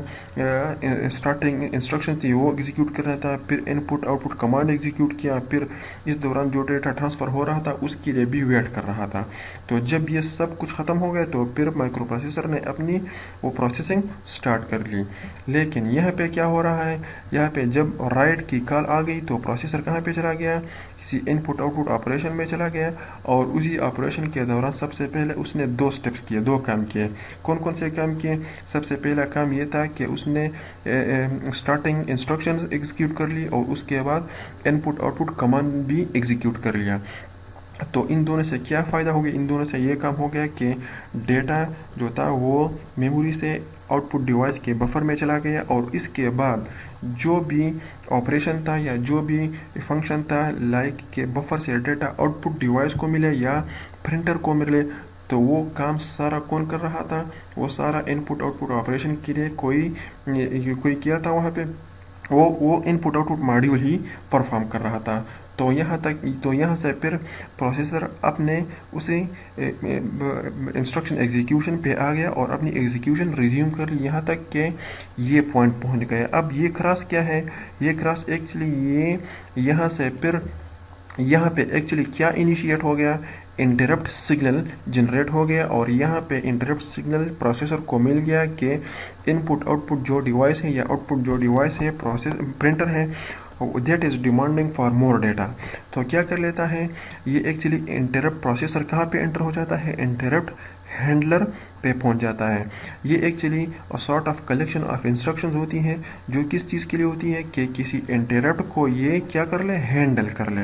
स्टार्टिंग इंस्ट्रक्शन थी वो एग्जीक्यूट कर रहा था, फिर इनपुट आउटपुट कमांड एग्जीक्यूट किया, फिर इस दौरान जो डेटा ट्रांसफ़र हो रहा था उसके लिए भी वेट कर रहा था. तो जब ये सब कुछ ख़त्म हो गया तो फिर माइक्रो प्रोसेसर ने अपनी वो प्रोसेसिंग स्टार्ट कर ली. लेकिन यहाँ पे क्या हो रहा है, यहाँ पे जब राइट की कॉल आ गई तो प्रोसेसर कहाँ पे चला गया, किसी इनपुट आउटपुट ऑपरेशन में चला गया और उसी ऑपरेशन के दौरान सबसे पहले उसने दो स्टेप्स किए, दो काम किए. कौन कौन से काम किए? सबसे पहला काम ये था कि उसने स्टार्टिंग इंस्ट्रक्शंस एग्जीक्यूट कर ली और उसके बाद इनपुट आउटपुट कमांड भी एग्जीक्यूट कर लिया. तो इन दोनों से क्या फ़ायदा हो गया, इन दोनों से ये काम हो गया कि डेटा जो था वो मेमोरी से आउटपुट डिवाइस के बफर में चला गया और इसके बाद जो भी ऑपरेशन था या जो भी फंक्शन था लाइक के बफर से डेटा आउटपुट डिवाइस को मिले या प्रिंटर को मिले तो वो काम सारा कौन कर रहा था, वो सारा इनपुट आउटपुट ऑपरेशन के लिए कोई किया था वहाँ पे, वो इनपुट आउटपुट मॉड्यूल ही परफॉर्म कर रहा था. तो यहाँ से फिर प्रोसेसर अपने उसी इंस्ट्रक्शन एग्जीक्यूशन पे आ गया और अपनी एग्जीक्यूशन रिज्यूम कर ली यहाँ तक कि ये पॉइंट पहुँच गया. अब ये क्रॉस क्या है, ये क्रॉस एक्चुअली ये यहाँ से फिर यहाँ पे एक्चुअली क्या इनिशिएट हो गया, इंटरप्ट सिग्नल जनरेट हो गया और यहाँ पे इंटरप्ट सिग्नल प्रोसेसर को मिल गया कि इनपुट आउटपुट जो डिवाइस है या आउटपुट जो डिवाइस है प्रिंटर है that is demanding for more data. तो क्या कर लेता है ये एक्चुअली इंटरप्ट प्रोसेसर कहाँ पे एंटर हो जाता है, इंटरप्ट हैंडलर पे पहुंच जाता है. ये actually sort of collection of instructions होती हैं जो किस चीज़ के लिए होती है कि किसी इंटरप्ट को ये क्या कर ले, हैंडल कर ले.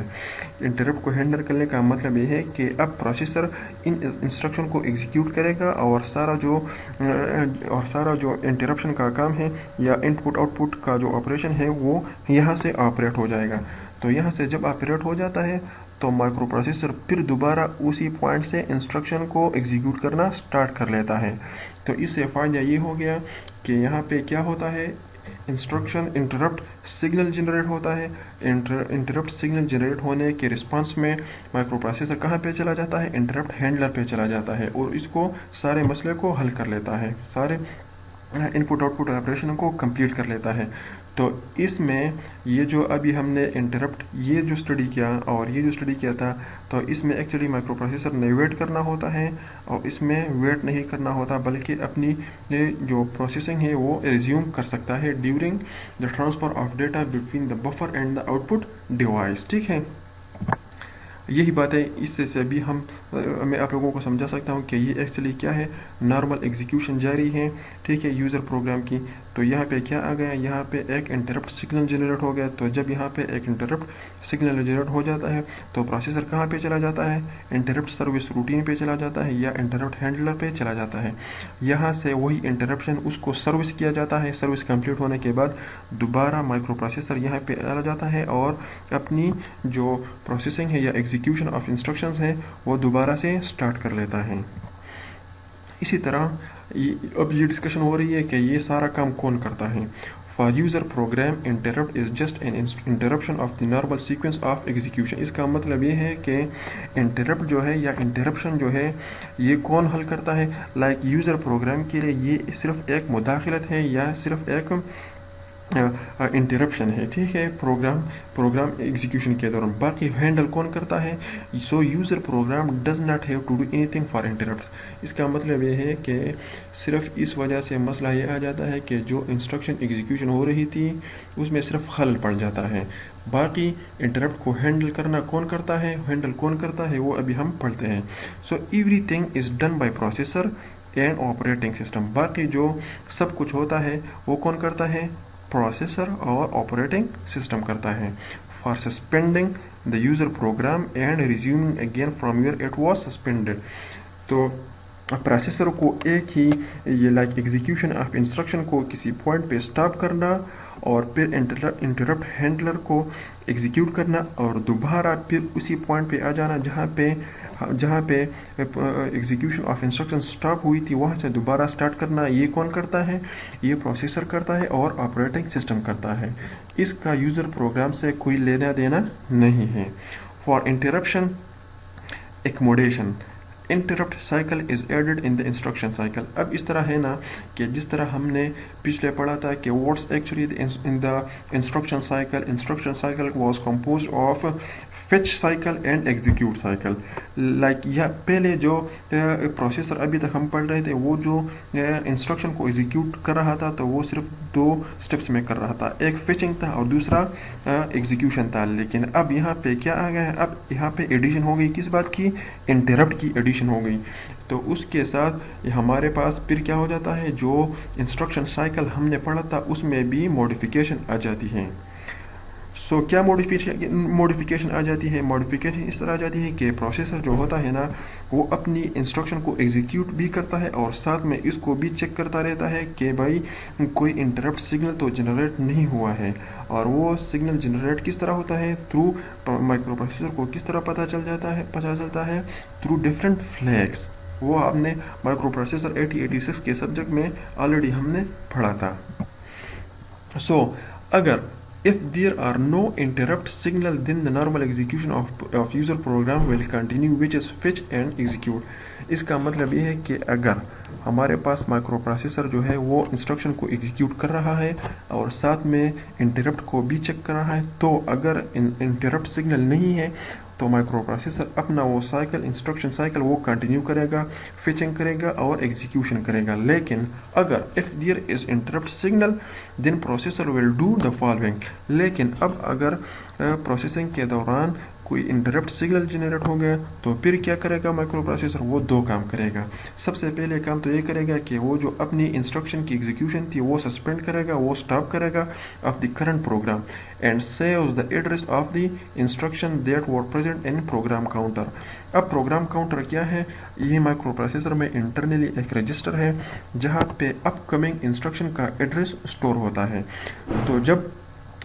इंटरप्ट को हैंडल करने का मतलब ये है कि अब प्रोसेसर इन इंस्ट्रक्शन को एग्जीक्यूट करेगा और सारा जो इंटरप्शन का काम है या इनपुट आउटपुट का जो ऑपरेशन है वो यहाँ से ऑपरेट हो जाएगा. तो यहाँ से जब ऑपरेट हो जाता है तो माइक्रो प्रोसेसर फिर दोबारा उसी पॉइंट से इंस्ट्रक्शन को एग्जीक्यूट करना स्टार्ट कर लेता है. तो इससे फ़ायदा ये हो गया कि यहाँ पे क्या होता है, इंस्ट्रक्शन इंटरप्ट सिग्नल जनरेट होता है. इंटरप्ट सिग्नल जनरेट होने के रिस्पांस में माइक्रो प्रोसेसर कहाँ पे चला जाता है, इंटरप्ट हैंडलर पे चला जाता है और इसको सारे मसले को हल कर लेता है, सारे इनपुट आउटपुट ऑपरेशन को कंप्लीट कर लेता है. तो इसमें ये जो अभी हमने इंटरप्ट ये जो स्टडी किया और ये जो स्टडी किया था तो इसमें एक्चुअली माइक्रो प्रोसेसर ने वेट करना होता है और इसमें वेट नहीं करना होता बल्कि अपनी जो प्रोसेसिंग है वो रिज्यूम कर सकता है during the transfer of data between the buffer and the output device. ठीक है, यही बातें इससे से भी मैं आप लोगों को समझा सकता हूँ कि ये एक्चुअली क्या है, नॉर्मल एग्जीक्यूशन जारी है. ठीक है, यूज़र प्रोग्राम की. तो यहाँ पे क्या आ गया, यहाँ पे एक इंटरप्ट सिग्नल जनरेट हो गया. तो जब यहाँ पे एक इंटरप्ट सिग्नल जनरेट हो जाता है तो प्रोसेसर कहाँ पे चला जाता है, इंटरप्ट सर्विस रूटीन पे चला जाता है या इंटरप्ट हैंडलर पे चला जाता है. यहाँ से वही इंटरप्शन उसको सर्विस किया जाता है. सर्विस कंप्लीट होने के बाद दोबारा माइक्रो प्रोसेसर यहाँ पे आ जाता है और अपनी जो प्रोसेसिंग है या एग्जीक्यूशन ऑफ इंस्ट्रक्शंस है वो दोबारा से स्टार्ट कर लेता है. इसी तरह अब ये डिस्कशन हो रही है कि ये सारा काम कौन करता है. For user program interrupt is just an interruption of the normal sequence of execution. इसका मतलब ये है कि इंटरप्ट जो है या इंटरप्शन जो है ये कौन हल करता है. लाइक यूज़र प्रोग्राम के लिए ये सिर्फ एक मुदाखलत है या सिर्फ एक इंटरप्शन है. ठीक है, प्रोग्राम एग्जीक्यूशन के दौरान. बाकी हैंडल कौन करता है. So user program does not have to do anything for interrupts. इसका मतलब ये है कि सिर्फ इस वजह से मसला ये आ जाता है कि जो इंस्ट्रक्शन एग्जीक्यूशन हो रही थी उसमें सिर्फ खलल पड़ जाता है. बाकी इंटरप्ट को हैंडल करना कौन करता है, हैंडल कौन करता है वो अभी हम पढ़ते हैं. So everything is done by processor and operating system. बाकी जो सब कुछ होता है वो कौन करता है? प्रोसेसर और ऑपरेटिंग सिस्टम करता है। For suspending the user program and resuming again from where it was suspended. तो प्रोसेसर को एक ही ये लाइक एग्जीक्यूशन ऑफ इंस्ट्रक्शन को किसी पॉइंट पे स्टॉप करना और फिर इंटरप्ट हैंडलर को एग्जीक्यूट करना और दोबारा फिर उसी पॉइंट पे आ जाना जहाँ पे एग्जीक्यूशन ऑफ इंस्ट्रक्शन स्टॉप हुई थी, वहाँ से दोबारा स्टार्ट करना। ये कौन करता है? ये प्रोसेसर करता है और ऑपरेटिंग सिस्टम करता है। इसका यूज़र प्रोग्राम से कोई लेना देना नहीं है। For interruption accommodation interrupt cycle is added in the instruction cycle. अब इस तरह है ना कि जिस तरह हमने पिछले पढ़ा था कि what's actually in the instruction cycle was composed of fetch cycle and execute cycle. Like यह पहले जो प्रोसेसर अभी तक हम पढ़ रहे थे, वो जो इंस्ट्रक्शन को एग्जीक्यूट कर रहा था तो वो सिर्फ 2 स्टेप्स में कर रहा था, एक फेचिंग था और दूसरा एग्जीक्यूशन था। लेकिन अब यहाँ पे क्या आ गया है? अब यहाँ पे एडिशन हो गई, किस बात की? इंटरप्ट की एडिशन हो गई। तो उसके साथ हमारे पास फिर क्या हो जाता है? जो इंस्ट्रक्शन साइकिल हमने पढ़ा था उसमें भी मॉडिफिकेशन आ जाती है। सो क्या मॉडिफिकेशन आ जाती है? मॉडिफिकेशन इस तरह आ जाती है कि प्रोसेसर जो होता है ना, वो अपनी इंस्ट्रक्शन को एग्जीक्यूट भी करता है और साथ में इसको भी चेक करता रहता है कि भाई कोई इंटरप्ट सिग्नल तो जनरेट नहीं हुआ है। और वो सिग्नल जनरेट किस तरह होता है? थ्रू माइक्रो प्रोसेसर को किस तरह पता चलता है? Through different flags. वो आपने माइक्रो प्रोसेसर 8086 के सब्जेक्ट में ऑलरेडी हमने पढ़ा था। सो अगर if there are no interrupt signal then the normal execution of user program will continue, which is fetch and execute। इसका मतलब ये है कि अगर हमारे पास माइक्रो प्रोसेसर जो है वो इंस्ट्रक्शन को एग्जीक्यूट कर रहा है और साथ में इंटरप्ट को भी चेक कर रहा है, तो अगर इंटरप्ट सिग्नल नहीं है तो माइक्रो प्रोसेसर अपना वो साइकिल इंस्ट्रक्शन साइकिल वो कंटिन्यू करेगा, फेचिंग करेगा और एग्जीक्यूशन करेगा। लेकिन अगर if there is interrupt signal then processor will do the following. लेकिन अब अगर प्रोसेसिंग के दौरान कोई इंटरप्ट सिग्नल जनरेट हो गया तो फिर क्या करेगा माइक्रो प्रोसेसर? वो 2 काम करेगा। सबसे पहले काम तो ये करेगा कि वो जो अपनी इंस्ट्रक्शन की एग्जीक्यूशन थी वो सस्पेंड करेगा, वो स्टॉप करेगा of the current program and saves the address of the instruction that were present in program counter. अब प्रोग्राम काउंटर क्या है? ये माइक्रो प्रोसेसर में इंटरनली एक रजिस्टर है जहाँ पे अपकमिंग इंस्ट्रक्शन का एड्रेस स्टोर होता है। तो जब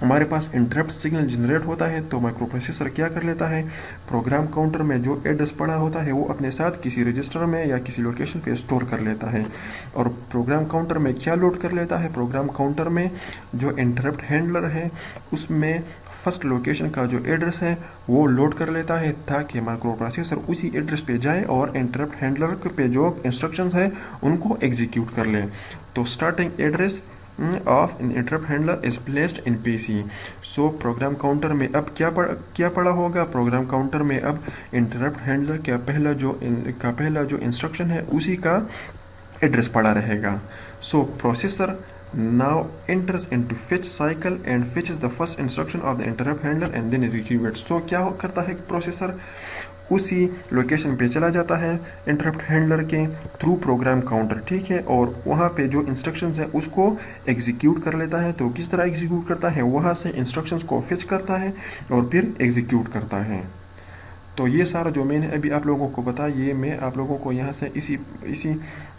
हमारे पास इंटरप्ट सिग्नल जनरेट होता है तो माइक्रो प्रोसेसर क्या कर लेता है? प्रोग्राम काउंटर में जो एड्रेस पड़ा होता है वो अपने साथ किसी रजिस्टर में या किसी लोकेशन पे स्टोर कर लेता है। और प्रोग्राम काउंटर में क्या लोड कर लेता है? प्रोग्राम काउंटर में जो इंटरप्ट हैंडलर है उसमें फर्स्ट लोकेशन का जो एड्रेस है वो लोड कर लेता है ताकि माइक्रो प्रोसेसर उसी एड्रेस पे जाए और इंटरप्ट हैंडलर पे जो इंस्ट्रक्शंस है उनको एग्जीक्यूट कर ले। तो starting address of an interrupt handler is placed in PC। So program counter में अब क्या पड़ा होगा? प्रोग्राम काउंटर में अब इंटरप्ट हैंडलर का पहला जो इंस्ट्रक्शन है उसी का एड्रेस पड़ा रहेगा। सो processor now enters into fetch cycle and fetches the first instruction of the interrupt handler and then executes। सो क्या करता है प्रोसेसर? उसी लोकेशन पे चला जाता है इंटरप्ट हैंडलर के थ्रू प्रोग्राम काउंटर, ठीक है, और वहाँ पे जो इंस्ट्रक्शंस है उसको एग्जीक्यूट कर लेता है। तो किस तरह एग्जीक्यूट करता है? वहाँ से इंस्ट्रक्शंस को फेच करता है और फिर एग्जीक्यूट करता है। तो ये सारा जो मैंने अभी आप लोगों को बताया ये मैं आप लोगों को यहाँ से इसी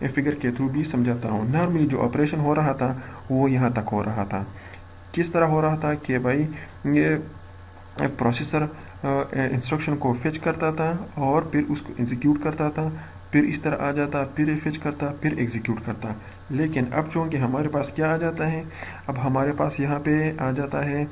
फिगर के थ्रू भी समझाता हूँ। नॉर्मली जो ऑपरेशन हो रहा था वो यहाँ तक हो रहा था। किस तरह हो रहा था कि भाई ये प्रोसेसर इंस्ट्रक्शन को फेच करता था और फिर उसको एग्जीक्यूट करता था, फिर इस तरह आ जाता, फिर फेच करता, फिर एग्जीक्यूट करता। लेकिन अब चूँकि हमारे पास क्या आ जाता है? अब हमारे पास यहाँ पे आ जाता है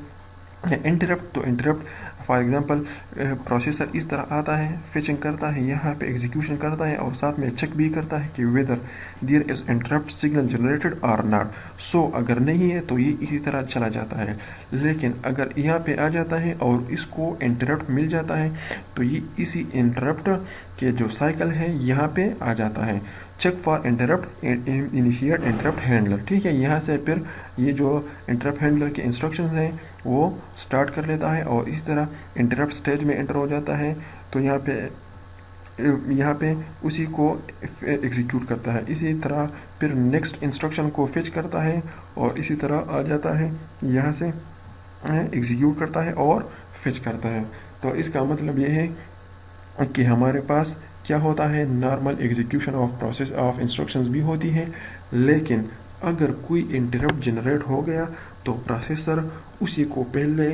इंटरप्ट। तो इंटरप्ट फॉर एग्जांपल प्रोसेसर इस तरह आता है, फेचिंग करता है, यहाँ पे एग्जीक्यूशन करता है और साथ में चेक भी करता है कि whether there is interrupt signal generated or not. So अगर नहीं है तो ये इसी तरह चला जाता है। लेकिन अगर यहाँ पे आ जाता है और इसको इंटरप्ट मिल जाता है तो ये इसी इंटरप्ट के जो साइकिल है यहाँ पे आ जाता है। Check for interrupt initiate interrupt handler, ठीक है। यहाँ से फिर ये जो इंटरप्ट हैंडलर के इंस्ट्रक्शंस हैं वो स्टार्ट कर लेता है और इस तरह इंटरप्ट स्टेज में एंटर हो जाता है। तो यहाँ पे यहाँ पे उसी को एग्जीक्यूट करता है। इसी तरह फिर नेक्स्ट इंस्ट्रक्शन को फेच करता है और इसी तरह आ जाता है, यहाँ से एग्जीक्यूट करता है और फेच करता है। तो इसका मतलब ये है कि हमारे पास क्या होता है, normal execution of process of instructions भी होती है, लेकिन अगर कोई इंटरप्ट जनरेट हो गया तो प्रोसेसर उसी को पहले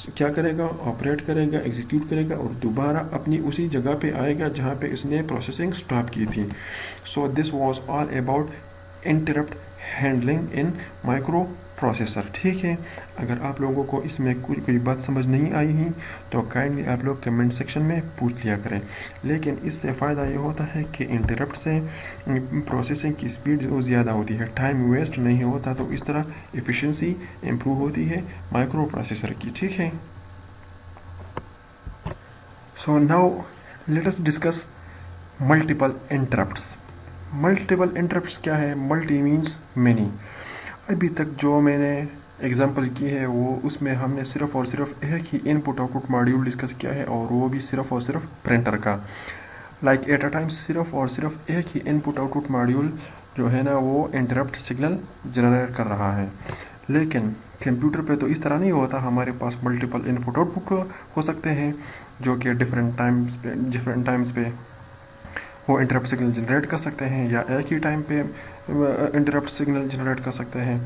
क्या करेगा, ऑपरेट करेगा, एग्जीक्यूट करेगा और दोबारा अपनी उसी जगह पे आएगा जहाँ पे इसने प्रोसेसिंग स्टॉप की थी। So this was all about interrupt handling in micro processor. ठीक है, अगर आप लोगों को इसमें कोई बात समझ नहीं आई ही तो काइंडली आप लोग कमेंट सेक्शन में पूछ लिया करें। लेकिन इससे फ़ायदा ये होता है कि इंटरप्ट से प्रोसेसिंग की स्पीड जो ज़्यादा होती है, टाइम वेस्ट नहीं होता, तो इस तरह एफिशिएंसी इम्प्रूव होती है माइक्रो प्रोसेसर की। ठीक है, so now let us discuss multiple interrupts. Multiple interrupts क्या है? Multi means many. अभी तक जो मैंने एग्जांपल की है वो उसमें हमने सिर्फ और सिर्फ एक ही इनपुट आउटपुट मॉड्यूल डिस्कस किया है, और वो भी सिर्फ और सिर्फ प्रिंटर का। लाइक एट अ टाइम सिर्फ और सिर्फ एक ही इनपुट आउटपुट मॉड्यूल जो है ना वो इंटरप्ट सिग्नल जनरेट कर रहा है। लेकिन कंप्यूटर पे तो इस तरह नहीं होता, हमारे पास मल्टीपल इनपुट आउटपुट हो सकते हैं जो कि डिफरेंट टाइम्स पे वो इंटरप्ट सिग्नल जनरेट कर सकते हैं, या एक ही टाइम पे इंटरप्ट सिग्नल जनरेट कर सकते हैं।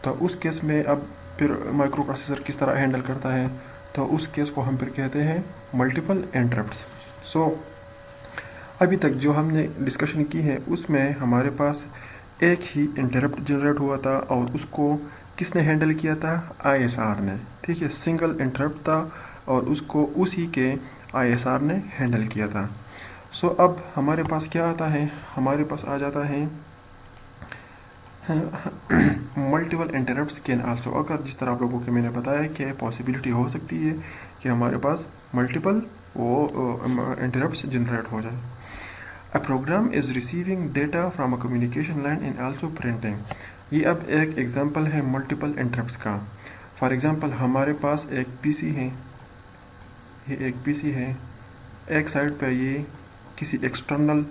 तो उस केस में अब फिर माइक्रो प्रोसेसर किस तरह हैंडल करता है, तो उस केस को हम फिर कहते हैं मल्टीपल इंटरप्ट्स। सो अभी तक जो हमने डिस्कशन की है उसमें हमारे पास एक ही इंटरप्ट जनरेट हुआ था और उसको किसने हैंडल किया था? ISR ने। ठीक है, सिंगल इंटरप्ट था और उसको उसी के ISR ने हैंडल किया था। सो अब हमारे पास क्या आता है? हमारे पास आ जाता है मल्टीपल इंटरप्ट्स कैन आल्सो अगर, जिस तरह आप लोगों को मैंने बताया कि पॉसिबिलिटी हो सकती है कि हमारे पास मल्टीपल वो इंटरप्ट्स जनरेट हो जाए। A program is receiving data from a communication line in also printing. ये अब एक एग्जांपल है मल्टीपल इंटरप्ट्स का। फॉर एग्जांपल हमारे पास एक पीसी है, ये एक पीसी है, एक साइड पे ये किसी एक्सटर्नल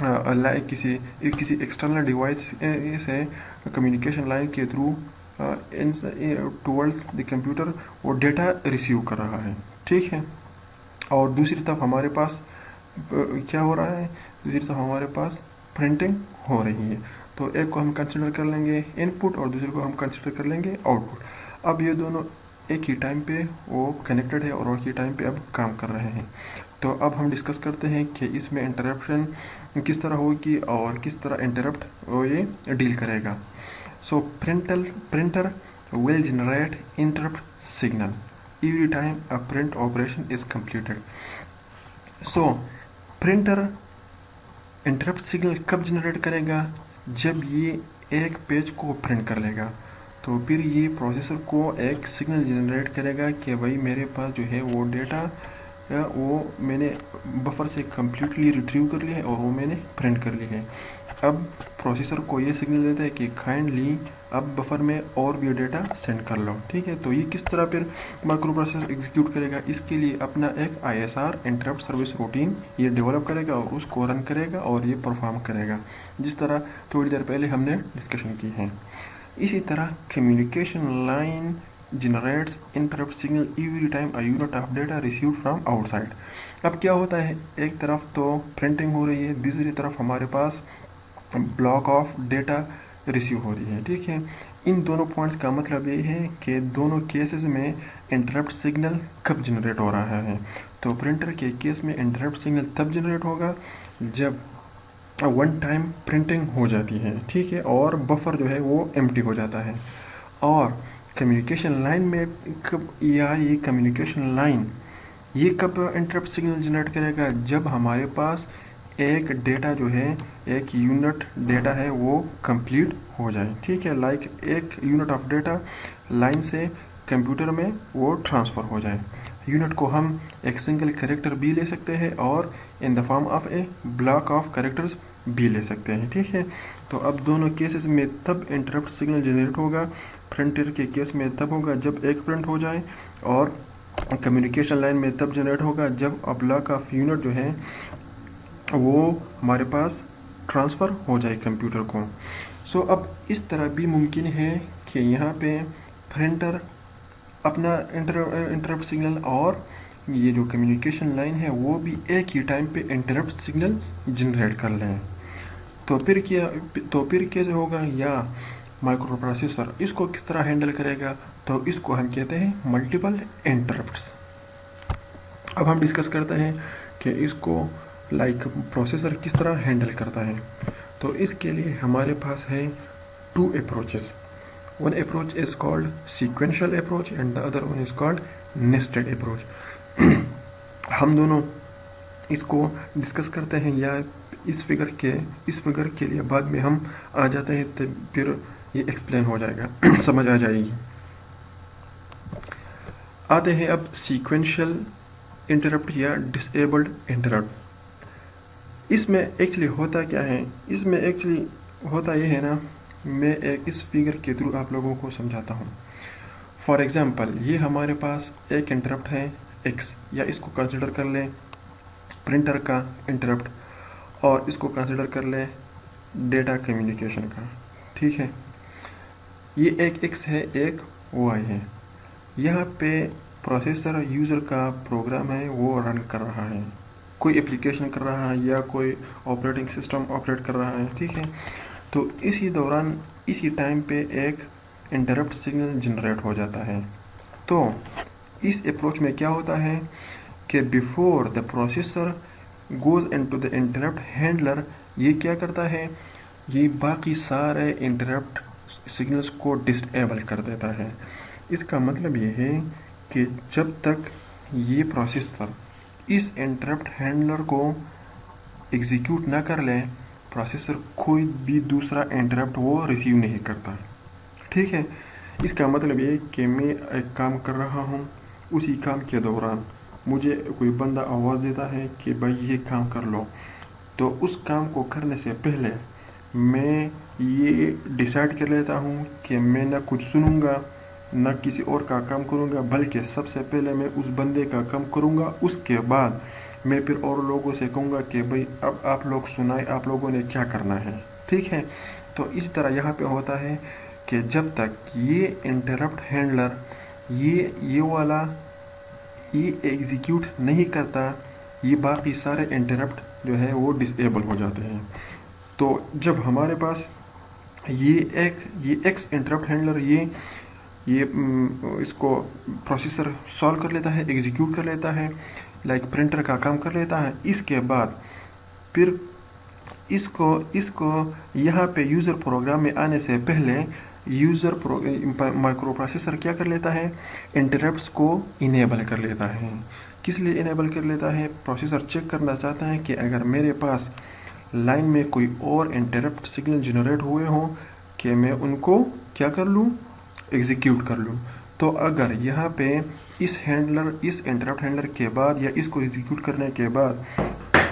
किसी एक्सटर्नल डिवाइस से कम्युनिकेशन लाइन के थ्रू टुवर्ड्स द कंप्यूटर वो डेटा रिसीव कर रहा है। ठीक है, और दूसरी तरफ हमारे पास क्या हो रहा है? दूसरी तरफ हमारे पास प्रिंटिंग हो रही है। तो एक को हम कंसिडर कर लेंगे इनपुट और दूसरे को हम कंसिडर कर लेंगे आउटपुट। अब ये दोनों एक ही टाइम पे वो कनेक्टेड है और एक ही टाइम पे अब काम कर रहे हैं। तो अब हम डिस्कस करते हैं कि इसमें इंटरप्शन किस तरह होगी और किस तरह इंटरप्ट ये डील करेगा। सो printer will generate interrupt signal every time a print operation is completed. So printer interrupt signal कब जनरेट करेगा? जब ये एक पेज को प्रिंट कर लेगा, तो फिर ये प्रोसेसर को एक सिग्नल जनरेट करेगा कि भाई मेरे पास जो है वो डेटा वो मैंने बफर से कम्प्लीटली रिट्रीव कर लिया है और वो मैंने प्रिंट कर लिया है। अब प्रोसेसर को ये सिग्नल देता है कि काइंडली अब बफर में और भी डेटा सेंड कर लो। ठीक है, तो ये किस तरह फिर माइक्रो प्रोसेसर एग्जीक्यूट करेगा? इसके लिए अपना एक ISR इंटरप्ट सर्विस रूटीन ये डेवलप करेगा और उसको रन करेगा और ये परफॉर्म करेगा, जिस तरह थोड़ी देर पहले हमने डिस्कशन की है। इसी तरह communication line generates interrupt signal every time a unit of data received from outside। अब क्या होता है, एक तरफ तो प्रिंटिंग हो रही है, दूसरी तरफ हमारे पास ब्लॉक ऑफ डेटा रिसीव हो रही है। ठीक है, इन दोनों पॉइंट्स का मतलब ये है कि दोनों केसेस में इंटरप्ट सिग्नल कब जनरेट हो रहा है। तो प्रिंटर के केस में इंटरप्ट सिग्नल तब जनरेट होगा जब वन टाइम प्रिंटिंग हो जाती है। ठीक है, और बफर जो है वो एम्प्टी हो जाता है। और कम्युनिकेशन लाइन में कब, या ये कम्युनिकेशन लाइन ये कब इंटरप्ट सिग्नल जनरेट करेगा? जब हमारे पास एक डेटा जो है, एक यूनिट डेटा है वो कंप्लीट हो जाए। ठीक है, लाइक एक यूनिट ऑफ डेटा लाइन से कंप्यूटर में वो ट्रांसफ़र हो जाए। यूनिट को हम एक सिंगल कैरेक्टर भी ले सकते हैं और in the form of A block of characters भी ले सकते हैं। ठीक है, तो अब दोनों केसेस में तब इंटरप्ट सिग्नल जनरेट होगा। प्रिंटर के केस में तब होगा जब एक प्रिंट हो जाए, और कम्युनिकेशन लाइन में तब जनरेट होगा जब ब्लॉक ऑफ यूनिट जो है وہ ہمارے پاس ٹرانسفر ہو جائے کمپیوٹر کو. سو اب اس طرح بھی ممکن ہے کہ یہاں پہ پرنٹر اپنا انٹرپٹ سگنل اور یہ جو کمیونیکیشن لائن ہے وہ بھی ایک ہی ٹائم پہ انٹرپٹ سگنل جنریٹ کر لیں. تو پھر کیسے ہوگا؟ یا مائکرو پروسیسر اس کو کس طرح ہینڈل کرے گا؟ تو اس کو ہم کہتے ہیں ملٹیپل انٹرپٹس. اب ہم ڈسکس کرتے ہیں کہ اس کو پروسیسر کس طرح ہینڈل کرتا ہے. تو اس کے لیے ہمارے پاس ہے 2 approaches. One approach is called sequential approach and the other one is called nested approach. ہم دونوں اس کو ڈسکس کرتے ہیں یا اس فگر کے لیے بعد میں ہم آ جاتے ہیں تو پھر یہ ایکسپلین ہو جائے گا، سمجھ آ جائے گی. آتے ہیں اب سیکوینشل انٹرپٹ یا ڈسیبلڈ انٹرپٹ. اس میں ایکچولی ہوتا کیا ہے؟ اس میں ایکچولی ہوتا یہ ہے نا، میں اس فگر کے تھرو آپ لوگوں کو سمجھاتا ہوں. فار ایگزامپل یہ ہمارے پاس ایک انٹرپٹ ہے ایکس، یا اس کو کنسیڈر کر لیں پرنٹر کا انٹرپٹ، اور اس کو کنسیڈر کر لیں ڈیٹا کمیونیکیشن کا. ٹھیک ہے، یہ ایک ایکس ہے ایک وائی ہے. یہاں پہ پروسیسر یوزر کا پروگرام ہے وہ رن کر رہا ہے، کوئی اپلیکیشن کر رہا ہے یا کوئی آپریٹنگ سسٹم آپریٹ کر رہا ہے. ٹھیک ہے، تو اسی دوران اسی ٹائم پہ ایک انٹرپٹ سگنل جنریٹ ہو جاتا ہے. تو اس اپروچ میں کیا ہوتا ہے کہ before the processor goes into the interrupt handler, یہ کیا کرتا ہے؟ یہ باقی سارے انٹرپٹ سگنلز کو ڈسیبل کر دیتا ہے. اس کا مطلب یہ ہے کہ جب تک یہ پروسیسر اس انٹرپٹ ہینڈلر کو ایگزیکیوٹ نہ کر لیں، پروسیسر کوئی بھی دوسرا انٹرپٹ وہ ریسیو نہیں کرتا. ٹھیک ہے، اس کا مطلب یہ کہ میں ایک کام کر رہا ہوں، اسی کام کے دوران مجھے کوئی بندہ آواز دیتا ہے کہ بھائی یہ کام کر لو. تو اس کام کو کرنے سے پہلے میں یہ ڈیسائیڈ کر لیتا ہوں کہ میں نہ کچھ سنوں گا نہ کسی اور کا کام کروں گا، بلکہ سب سے پہلے میں اس بندے کا کام کروں گا. اس کے بعد میں پھر اور لوگوں سے کہوں گا کہ بھائی اب آپ لوگ سنائیں، آپ لوگوں نے کیا کرنا ہے. ٹھیک ہے، تو اسی طرح یہاں پہ ہوتا ہے کہ جب تک یہ انٹرپٹ ہینڈلر یہ والا یہ ایگزیکیوٹ نہیں کرتا، یہ باقی سارے انٹرپٹ جو ہے وہ ڈسیبل ہو جاتے ہیں. تو جب ہمارے پاس یہ ایکس انٹرپٹ ہینڈلر یہ اس کو پروسیسر سالو کر لیتا ہے، ایگزیکیوٹ کر لیتا ہے، پرنٹر کا کام کر لیتا ہے. اس کے بعد پھر اس کو یہاں پہ یوزر پروگرام میں آنے سے پہلے مائکرو پروسیسر کیا کر لیتا ہے؟ انٹرپٹس کو انیبل کر لیتا ہے. کس لیے انیبل کر لیتا ہے؟ پروسیسر چیک کرنا چاہتا ہے کہ اگر میرے پاس لائن میں کوئی اور انٹرپٹ سگنل جنریٹ ہوئے ہوں کہ میں ان کو کیا کر لوں؟ ایگزیکیوٹ کر لوں. تو اگر یہاں پہ اس انٹرپٹ ہینڈلر کے بعد یا اس کو ایگزیکیوٹ کرنے کے بعد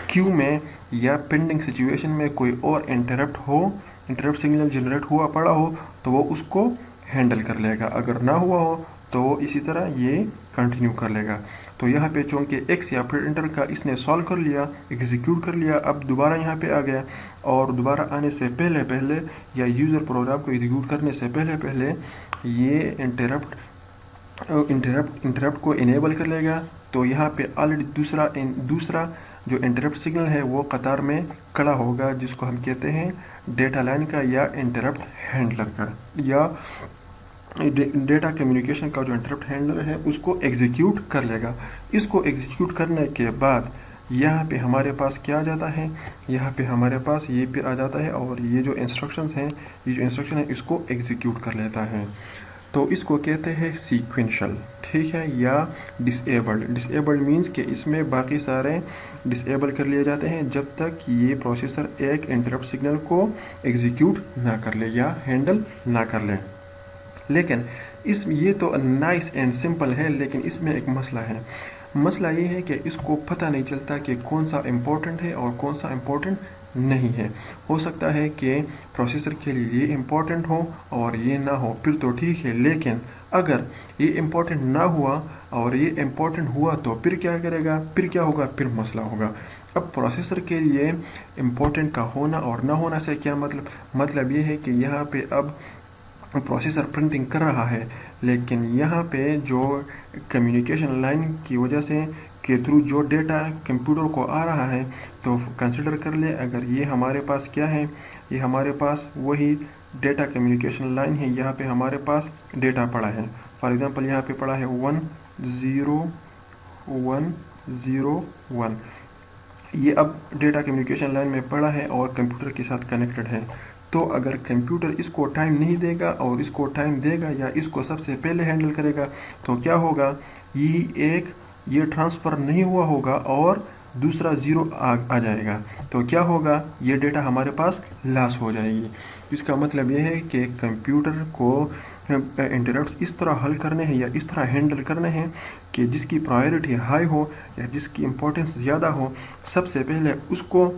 کیو میں یا پینڈنگ سچویشن میں کوئی اور انٹرپٹ سگنل جنریٹ ہوا پڑا ہو تو وہ اس کو ہینڈل کر لے گا. اگر نہ ہوا ہو تو وہ اسی طرح یہ کنٹینیو کر لے گا. تو یہاں پہ چونکہ ایکس یا پرنٹر کا اس نے سالو کر لیا، ایگزیکیوٹ کر لیا، اب دوبارہ یہاں پہ آ گیا، اور دوبارہ آنے سے پہلے یا یوزر پروگرام کو ایگزیکیوٹ کرنے سے پہلے یہ انٹرپٹ کو انیبل کر لے گا. تو یہاں پہ آلریڈی دوسرا جو انٹرپٹ سگنل ہے وہ قطار میں کھڑا ہوگا، جس کو ہم کہتے ہیں ڈیٹا لائن کا یا انٹرپٹ ہینڈلر کا، یا ڈیٹا کمیونیکیشن کا جو انٹرپٹ ہینڈلر ہے اس کو ایگزیکیوٹ کر لے گا. اس کو ایگزیکیوٹ کرنے کے بعد یہاں پہ ہمارے پاس کیا آ جاتا ہے؟ یہاں پہ ہمارے پاس یہ پھر آ جاتا ہے، اور یہ جو انسٹرکشن ہے اس کو ایگزیکیوٹ کر لیتا ہے. تو اس کو کہتے ہیں سیکوینشل. ٹھیک ہے، یا ڈسیبلڈ مینس کہ اس میں باقی سارے ڈسیبل کر لیے جاتے ہیں جب تک یہ پروسیسر ایک انٹرپٹ سگنل کو ایگزیکیوٹ نہ کر لے یا ہینڈل نہ کر لے. لیکن یہ تو نائس اینڈ سمپل ہے، لیکن اس میں ایک مسئلہ ہے. مسئلہ یہ ہے کہ اس کو پتہ نہیں چلتا کہ کون سا امپورٹنٹ ہے اور کون سا امپورٹنٹ نہیں ہے. ہو سکتا ہے کہ پروسیسر کے لیے یہ امپورٹنٹ ہو اور یہ نہ ہو، پھر تو ٹھیک ہے. لیکن اگر یہ امپورٹنٹ نہ ہوا اور یہ امپورٹنٹ ہوا تو پھر کیا کرے گا؟ پھر کیا ہوگا؟ پھر مسئلہ ہوگا. अब प्रोसेसर के लिए इम्पोर्टेंट का होना और ना होना से क्या मतलब ये है कि यहाँ पे अब प्रोसेसर प्रिंटिंग कर रहा है, लेकिन यहाँ पे जो कम्युनिकेशन लाइन की वजह से के थ्रू जो डेटा कंप्यूटर को आ रहा है, तो कंसिडर कर ले अगर ये हमारे पास क्या है, ये हमारे पास वही डेटा कम्युनिकेशन लाइन है। यहाँ पे हमारे पास डेटा पड़ा है, फॉर एग्जांपल यहाँ पे पड़ा है 10101। ये अब डेटा कम्युनिकेशन लाइन में पड़ा है और कंप्यूटर के साथ कनेक्टेड है। तो अगर कंप्यूटर इसको टाइम नहीं देगा और इसको टाइम देगा या इसको सबसे पहले हैंडल करेगा, तो क्या होगा, ये ट्रांसफ़र नहीं हुआ होगा और दूसरा ज़ीरो आ जाएगा। तो क्या होगा, ये डेटा हमारे पास लॉस हो जाएगी। इसका मतलब ये है कि कंप्यूटर को इंटरप्ट्स इस तरह हल करने हैं या इस तरह हैंडल करने हैं कि जिसकी प्रायोरिटी हाई हो या जिसकी इम्पोर्टेंस ज़्यादा हो, सबसे पहले उसको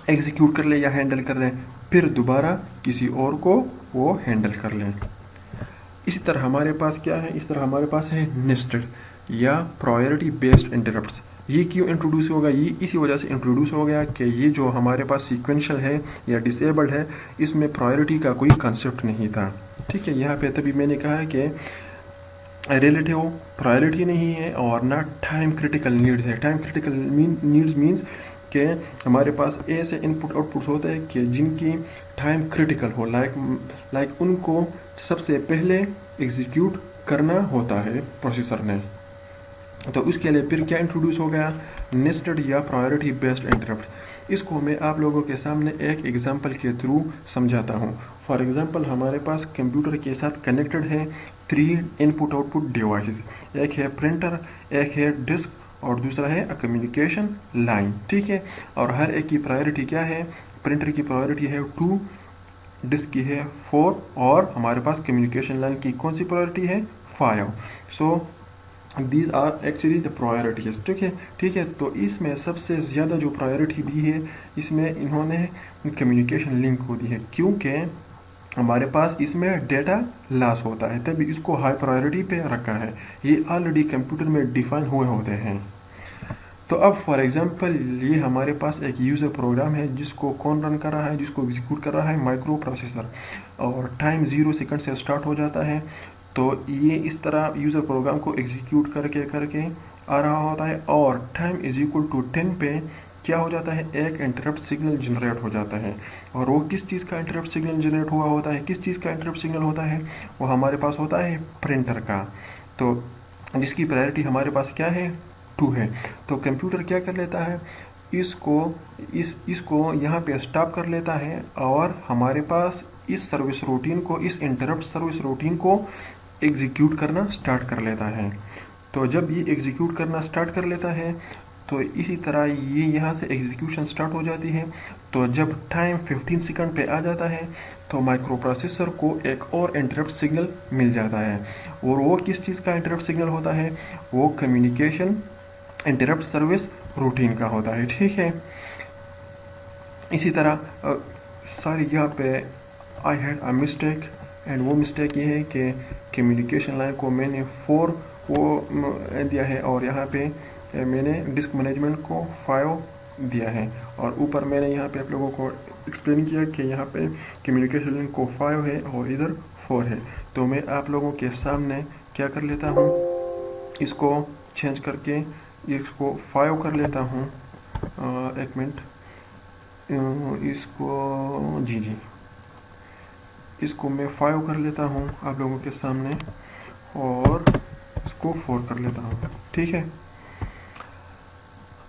एग्जीक्यूट कर ले या हैंडल कर लें, फिर दोबारा किसी और को वो हैंडल कर लें। इसी तरह हमारे पास क्या है, इस तरह हमारे पास है नेस्टेड या प्रायोरिटी बेस्ड इंटरप्ट्स। ये क्यों इंट्रोड्यूस होगा, ये इसी वजह से इंट्रोड्यूस हो गया कि ये जो हमारे पास सीक्वेंशियल है या डिसेबल्ड है, इसमें प्रायोरिटी का कोई कंसेप्ट नहीं था। ठीक है, यहाँ पे तभी मैंने कहा है कि रिलेटिव प्रायोरिटी नहीं है और ना टाइम क्रिटिकल नीड्स है। टाइम क्रिटिकल नीड्स मीन्स कि हमारे पास ऐसे इनपुट आउटपुट्स होते हैं कि जिनकी टाइम क्रिटिकल हो, लाइक उनको सबसे पहले एग्जीक्यूट करना होता है प्रोसेसर ने। तो उसके लिए फिर क्या इंट्रोड्यूस हो गया, नेस्टेड या प्रायोरिटी बेस्ड इंटरप्ट। इसको मैं आप लोगों के सामने एक एग्जांपल के थ्रू समझाता हूँ। फॉर एग्जांपल हमारे पास कंप्यूटर के साथ कनेक्टेड है 3 इनपुट आउटपुट डिवाइसेस, एक है प्रिंटर, एक है डिस्क और दूसरा है कम्युनिकेशन लाइन। ठीक है, और हर एक की प्रायोरिटी क्या है, प्रिंटर की प्रायोरिटी है 2, डिस्क की है 4 और हमारे पास कम्युनिकेशन लाइन की कौन सी प्रायोरिटी है, 5। So these are actually the priorities. ठीक है, तो इसमें सबसे ज़्यादा जो प्रायोरिटी दी है, इसमें इन्होंने कम्युनिकेशन लिंक को दी है, क्योंकि हमारे पास इसमें डेटा लॉस होता है, तभी इसको हाई प्रायोरिटी पे रखा है। ये ऑलरेडी कंप्यूटर में डिफाइन हुए होते हैं। तो अब फॉर एग्जांपल ये हमारे पास एक यूज़र प्रोग्राम है जिसको कौन रन कर रहा है, जिसको एग्जीक्यूट कर रहा है माइक्रो प्रोसेसर, और टाइम 0 सेकंड से स्टार्ट हो जाता है। तो ये इस तरह यूज़र प्रोग्राम को एग्जीक्यूट करके आ रहा होता है और टाइम इज इक्वल टू 10 पे क्या हो जाता है, एक इंटरप्ट सिग्नल जनरेट हो जाता है। और वो किस चीज़ का इंटरप्ट सिग्नल जनरेट हुआ होता है, किस चीज़ का इंटरप्ट सिग्नल होता है, वो हमारे पास होता है प्रिंटर का। तो जिसकी प्रायोरिटी हमारे पास क्या है, 2 है। तो कंप्यूटर क्या कर लेता है, इसको यहाँ पे स्टॉप कर लेता है और हमारे पास इस सर्विस रूटीन को, इस इंटरप्ट सर्विस रूटीन को एग्जीक्यूट करना स्टार्ट कर लेता है। तो जब ये एग्जीक्यूट करना स्टार्ट कर लेता है, तो इसी तरह ये यहाँ से एग्जीक्यूशन स्टार्ट हो जाती है। तो जब टाइम 15 सेकंड पे आ जाता है, तो माइक्रो प्रोसेसर को एक और इंटरप्ट सिग्नल मिल जाता है। और वो किस चीज़ का इंटरप्ट सिग्नल होता है, वो कम्युनिकेशन इंटरप्ट सर्विस रूटीन का होता है। ठीक है, इसी तरह सॉरी यहाँ पे I had a mistake, and वो मिस्टेक ये है कि कम्युनिकेशन लाइन को मैंने 4 वो दिया है और यहाँ पे मैंने डिस्क मैनेजमेंट को 5 दिया है, और ऊपर मैंने यहाँ पे आप लोगों को एक्सप्लेन किया कि यहाँ पे कम्युनिकेशन लिंक को 5 है और इधर 4 है। तो मैं आप लोगों के सामने क्या कर लेता हूँ, इसको चेंज करके इसको 5 कर लेता हूँ। एक मिनट, इसको जी इसको मैं 5 कर लेता हूँ आप लोगों के सामने और इसको 4 कर लेता हूँ। ठीक है,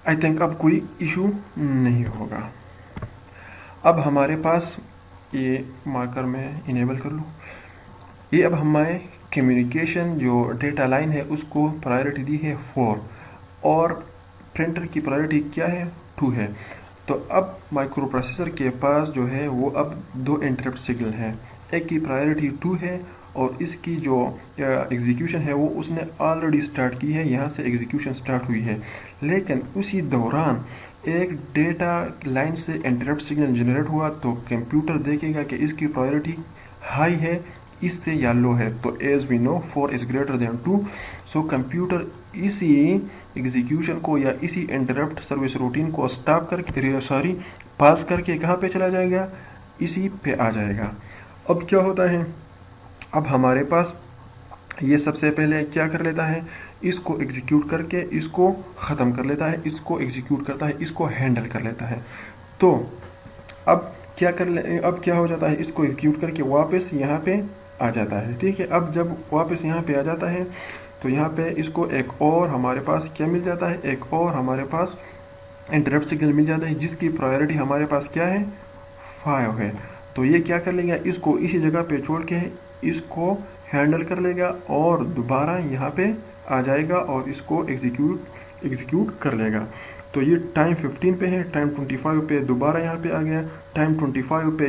आई थिंक अब कोई इशू नहीं होगा। अब हमारे पास ये मार्कर में इनेबल कर लूँ, ये अब हमारे कम्युनिकेशन जो डेटा लाइन है उसको प्रायोरिटी दी है 4 और प्रिंटर की प्रायोरिटी क्या है, 2 है। तो अब माइक्रो प्रोसेसर के पास जो है वो अब 2 इंटरप्ट सिग्नल हैं, एक की प्रायोरिटी 2 है और इसकी जो एग्जीक्यूशन है वो उसने ऑलरेडी स्टार्ट की है, यहाँ से एग्जीक्यूशन स्टार्ट हुई है। लेकिन उसी दौरान एक डेटा लाइन से इंटरप्ट सिग्नल जनरेट हुआ, तो कंप्यूटर देखेगा कि इसकी प्रायोरिटी हाई है, اس سے یا لو ہے. تو as we know 4 is greater than 2. So computer اسی ایگزیکیوشن کو یا اسی انٹرپٹ سروس روٹین کو اسٹاپ کر کے پاس کر کے کہاں پہ چلا جائے گا, اسی پہ آ جائے گا. اب کیا ہوتا ہے, اب ہمارے پاس یہ سب سے پہلے کیا کر لیتا ہے, اس کو ایگزیکیوٹ کر کے اس کو ختم کر لیتا ہے, اس کو ایگزیکیوٹ کرتا ہے, اس کو ہینڈل کر لیتا ہے. تو اب کیا ہو جاتا ہے, اس کو ایگزیکیوٹ کر کے واپس یہاں پہ آ جاتا ہے. ٹھیک ہے, اب جب واپس یہاں پہ آ جاتا ہے تو یہاں پہ اس کو ایک اور ہمارے پاس کیا مل جاتا ہے, ایک اور ہمارے پاس انٹرپٹ سگنل مل جاتا ہے جس کی پرائیورٹی ہمارے پاس کیا ہے, 5 ہے. تو یہ کیا کر لے گا, اس کو اسی جگہ پہ چھوڑ کے اس کو ہینڈل کر لے گا اور دوبارہ یہاں پہ آ جائے گا اور اس کو ایگزیکیوٹ کر لے گا. تو یہ ٹائم 15 پہ ہے, ٹائم 25 پہ دوبارہ یہاں پہ آ گیا, ٹائم 25 پہ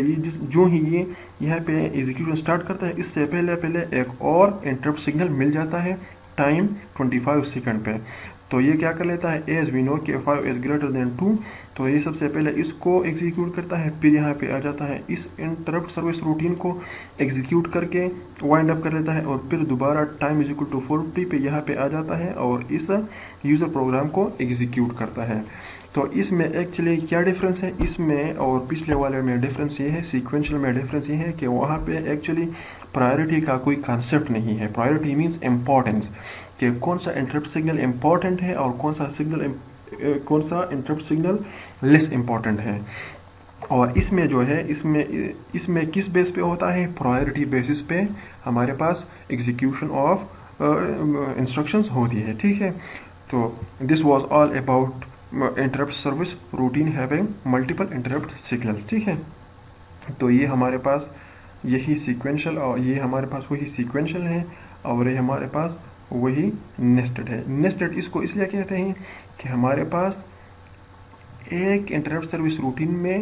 جو ہی یہ یہاں پہ ایگزیکیوشن سٹارٹ کرتا ہے اس سے پہلے ایک اور انٹرپٹ سگنل مل جاتا ہے ٹائم 25 سیکنڈ پہ. تو یہ کیا کر لیتا ہے, ایز وی نو کہ 5 از گریٹر دین 2. تو یہ سب سے پہلے اس کو ایگزیکیوٹ کرتا ہے, پھر یہاں پہ آ جاتا ہے, اس انٹرپٹ سروس روٹین کو ایگزیکیوٹ کر کے وائنڈ اپ کر لیتا ہے اور پھر دوبارہ ٹائم از اکول ٹو 40 پہ یہاں پہ آ جاتا ہے اور اس یوزر پروگرام کو ایگزیکیوٹ کرتا ہے. تو اس میں ایکچولی کیا ڈفرینس ہے, اس میں اور پچھلے والے میں ڈفرینس یہ ہے, سیکوینشل میں ڈفرینس یہ ہے کہ وہاں پہ ایکچولی پرائیورٹی کا کوئی کانسیپٹ نہیں ہے. پرائیورٹی مینس امپورٹنس, کہ کون سا انٹرپٹ سگنل امپورٹنٹ ہے اور کون سا انٹرپٹ سگنل لیس امپورٹنٹ ہے. اور اس میں جو ہے اس میں کس بیس پہ ہوتا ہے, پرائیورٹی بیسس پہ ہمارے پاس ایگزیکیوشن آف انسٹرکشنز ہوتی ہے. ٹھیک ہے, تو دس was all about interrupt service routine having multiple interrupt signals. ٹھیک ہے, تو یہ ہمارے پاس یہی سیکوینشل اور یہ ہمارے پاس وہی سیکوینشل ہے اور یہ ہمارے پاس وہی نیسٹڈ ہے. نیسٹڈ اس کو اس لیے کہتے ہیں کہ ہمارے پاس ایک انٹرپٹ سروس روٹین میں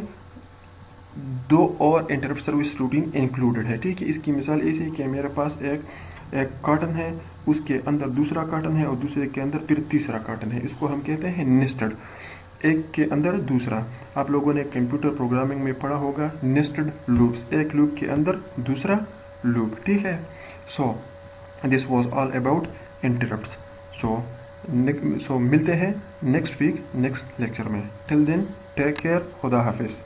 2 اور انٹرپٹ سروس روٹین انکلوڈڈ ہے. ٹھیک ہے, اس کی مثال ایسی کہ میرے پاس ایک کارٹن ہے, اس کے اندر دوسرا کارٹن ہے اور دوسرے کے اندر پھر تیسرا کارٹن ہے. اس کو ہم کہتے ہیں نیسٹڈ, ایک کے اندر دوسرا. آپ لوگوں نے کمپیوٹر پروگرامنگ میں پڑھا ہوگا نیسٹڈ لوپس, ایک لوپ کے اندر دوسرا لوپ. ٹھیک ہے, so this was all about interrupts. So ملتے ہیں نیکسٹ ویک نیکسٹ لیکچر میں. ٹل دین ٹیک کیئر, خدا حافظ.